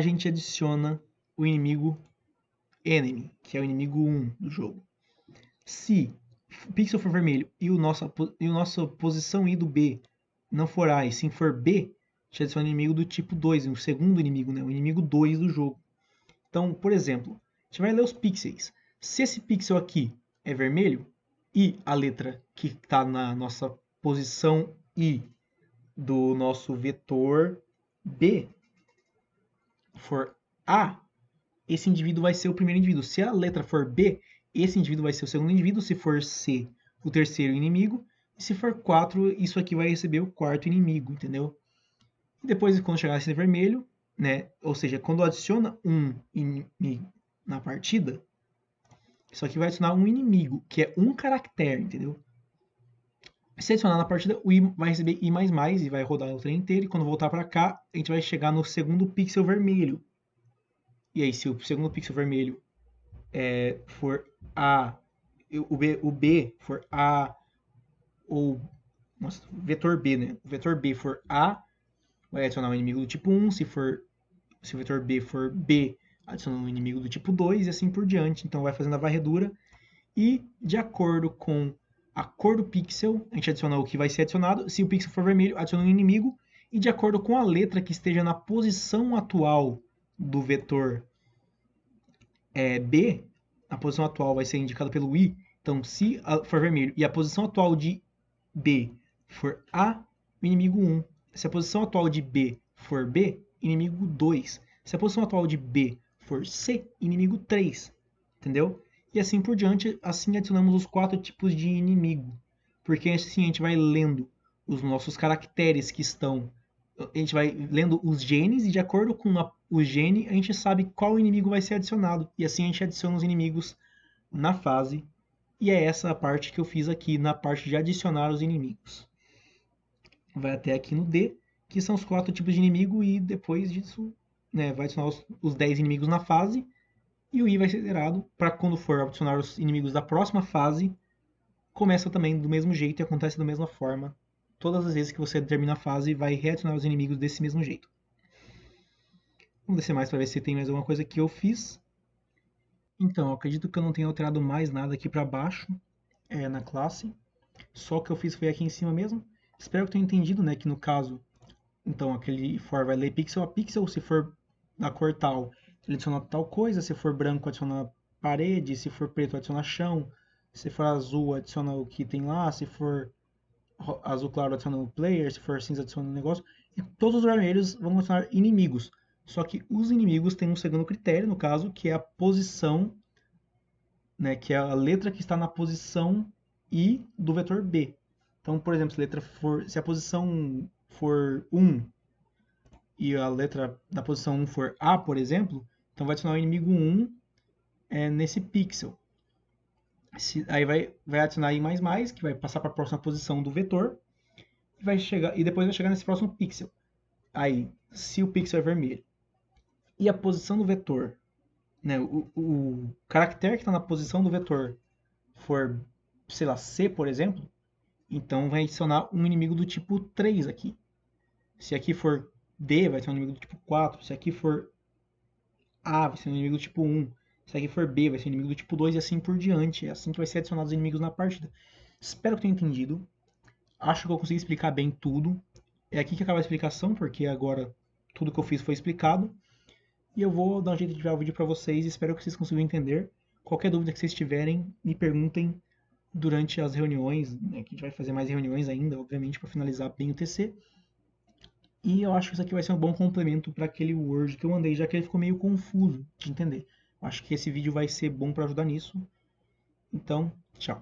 gente adiciona o inimigo enemy, que é o inimigo 1 do jogo. Se o pixel for vermelho e a nossa posição I do B não for A e sim for B, a gente adiciona o inimigo do tipo 2, o segundo inimigo, né? O inimigo 2 do jogo. Então, por exemplo, a gente vai ler os pixels. Se esse pixel aqui é vermelho e a letra que está na nossa posição I do nosso vetor B for A, esse indivíduo vai ser o primeiro indivíduo. Se a letra for B, esse indivíduo vai ser o segundo indivíduo. Se for C, o terceiro inimigo. E se for 4, isso aqui vai receber o quarto inimigo, entendeu? E depois, quando chegar esse vermelho, né? Ou seja, quando adiciona um inimigo na partida, isso aqui vai adicionar um inimigo, que é um caractere, entendeu? Se adicionar na partida, o I vai receber I++ e vai rodar o trem inteiro. E quando voltar para cá, a gente vai chegar no segundo pixel vermelho. E aí, se o segundo pixel vermelho for A, o B for A, ou nossa, vetor B, né? O vetor B for A, vai adicionar um inimigo do tipo 1. Se o vetor B for B, adiciona um inimigo do tipo 2 e assim por diante. Então vai fazendo a varredura e de acordo com a cor do pixel, a gente adiciona o que vai ser adicionado. Se o pixel for vermelho, adiciona um inimigo. E de acordo com a letra que esteja na posição atual do vetor B, a posição atual vai ser indicada pelo I. Então, se for vermelho e a posição atual de B for A, o inimigo 1. Se a posição atual de B for B, inimigo 2. Se a posição atual de B for C, inimigo 3. Entendeu? E assim por diante, assim adicionamos os 4 tipos de inimigo. Porque assim a gente vai lendo os nossos caracteres que estão. A gente vai lendo os genes e de acordo com o gene a gente sabe qual inimigo vai ser adicionado. E assim a gente adiciona os inimigos na fase. E é essa a parte que eu fiz aqui na parte de adicionar os inimigos. Vai até aqui no D, que são os 4 tipos de inimigo, e depois disso, né, vai adicionar os 10 inimigos na fase, e o I vai ser zerado para quando for adicionar os inimigos da próxima fase, começa também do mesmo jeito e acontece da mesma forma. Todas as vezes que você termina a fase, vai readicionar os inimigos desse mesmo jeito. Vamos descer mais para ver se tem mais alguma coisa que eu fiz. Então, eu acredito que eu não tenha alterado mais nada aqui para baixo na classe. Só o que eu fiz foi aqui em cima mesmo. Espero que tenha entendido, né, que no caso, então aquele for vai ler pixel a pixel, se for da cor tal, ele adiciona tal coisa, se for branco adiciona parede, se for preto adiciona chão, se for azul adiciona o que tem lá, se for azul claro adiciona o player, se for cinza adiciona o negócio, e todos os vermelhos vão adicionar inimigos. Só que os inimigos têm um segundo critério, no caso, que é a posição, né, que é a letra que está na posição I do vetor B. Então, por exemplo, se a posição for 1 e a letra da posição 1 for A, por exemplo, então vai adicionar o inimigo 1 nesse pixel. Aí vai adicionar I++, que vai passar para a próxima posição do vetor, e depois vai chegar nesse próximo pixel. Aí, se o pixel é vermelho e a posição do vetor, né, o caractere que está na posição do vetor for, sei lá, C, por exemplo, então vai adicionar um inimigo do tipo 3 aqui. Se aqui for D, vai ser um inimigo do tipo 4. Se aqui for A, vai ser um inimigo do tipo 1. Se aqui for B, vai ser um inimigo do tipo 2 e assim por diante. É assim que vai ser adicionado os inimigos na partida. Espero que tenha entendido. Acho que eu consegui explicar bem tudo. É aqui que acaba a explicação, porque agora tudo que eu fiz foi explicado. E eu vou dar um jeito de enviar o vídeo para vocês. Espero que vocês consigam entender. Qualquer dúvida que vocês tiverem, me perguntem durante as reuniões, né, que a gente vai fazer mais reuniões ainda, obviamente, para finalizar bem o TC. E eu acho que isso aqui vai ser um bom complemento para aquele Word que eu mandei, já que ele ficou meio confuso de entender. Eu acho que esse vídeo vai ser bom para ajudar nisso. Então, tchau.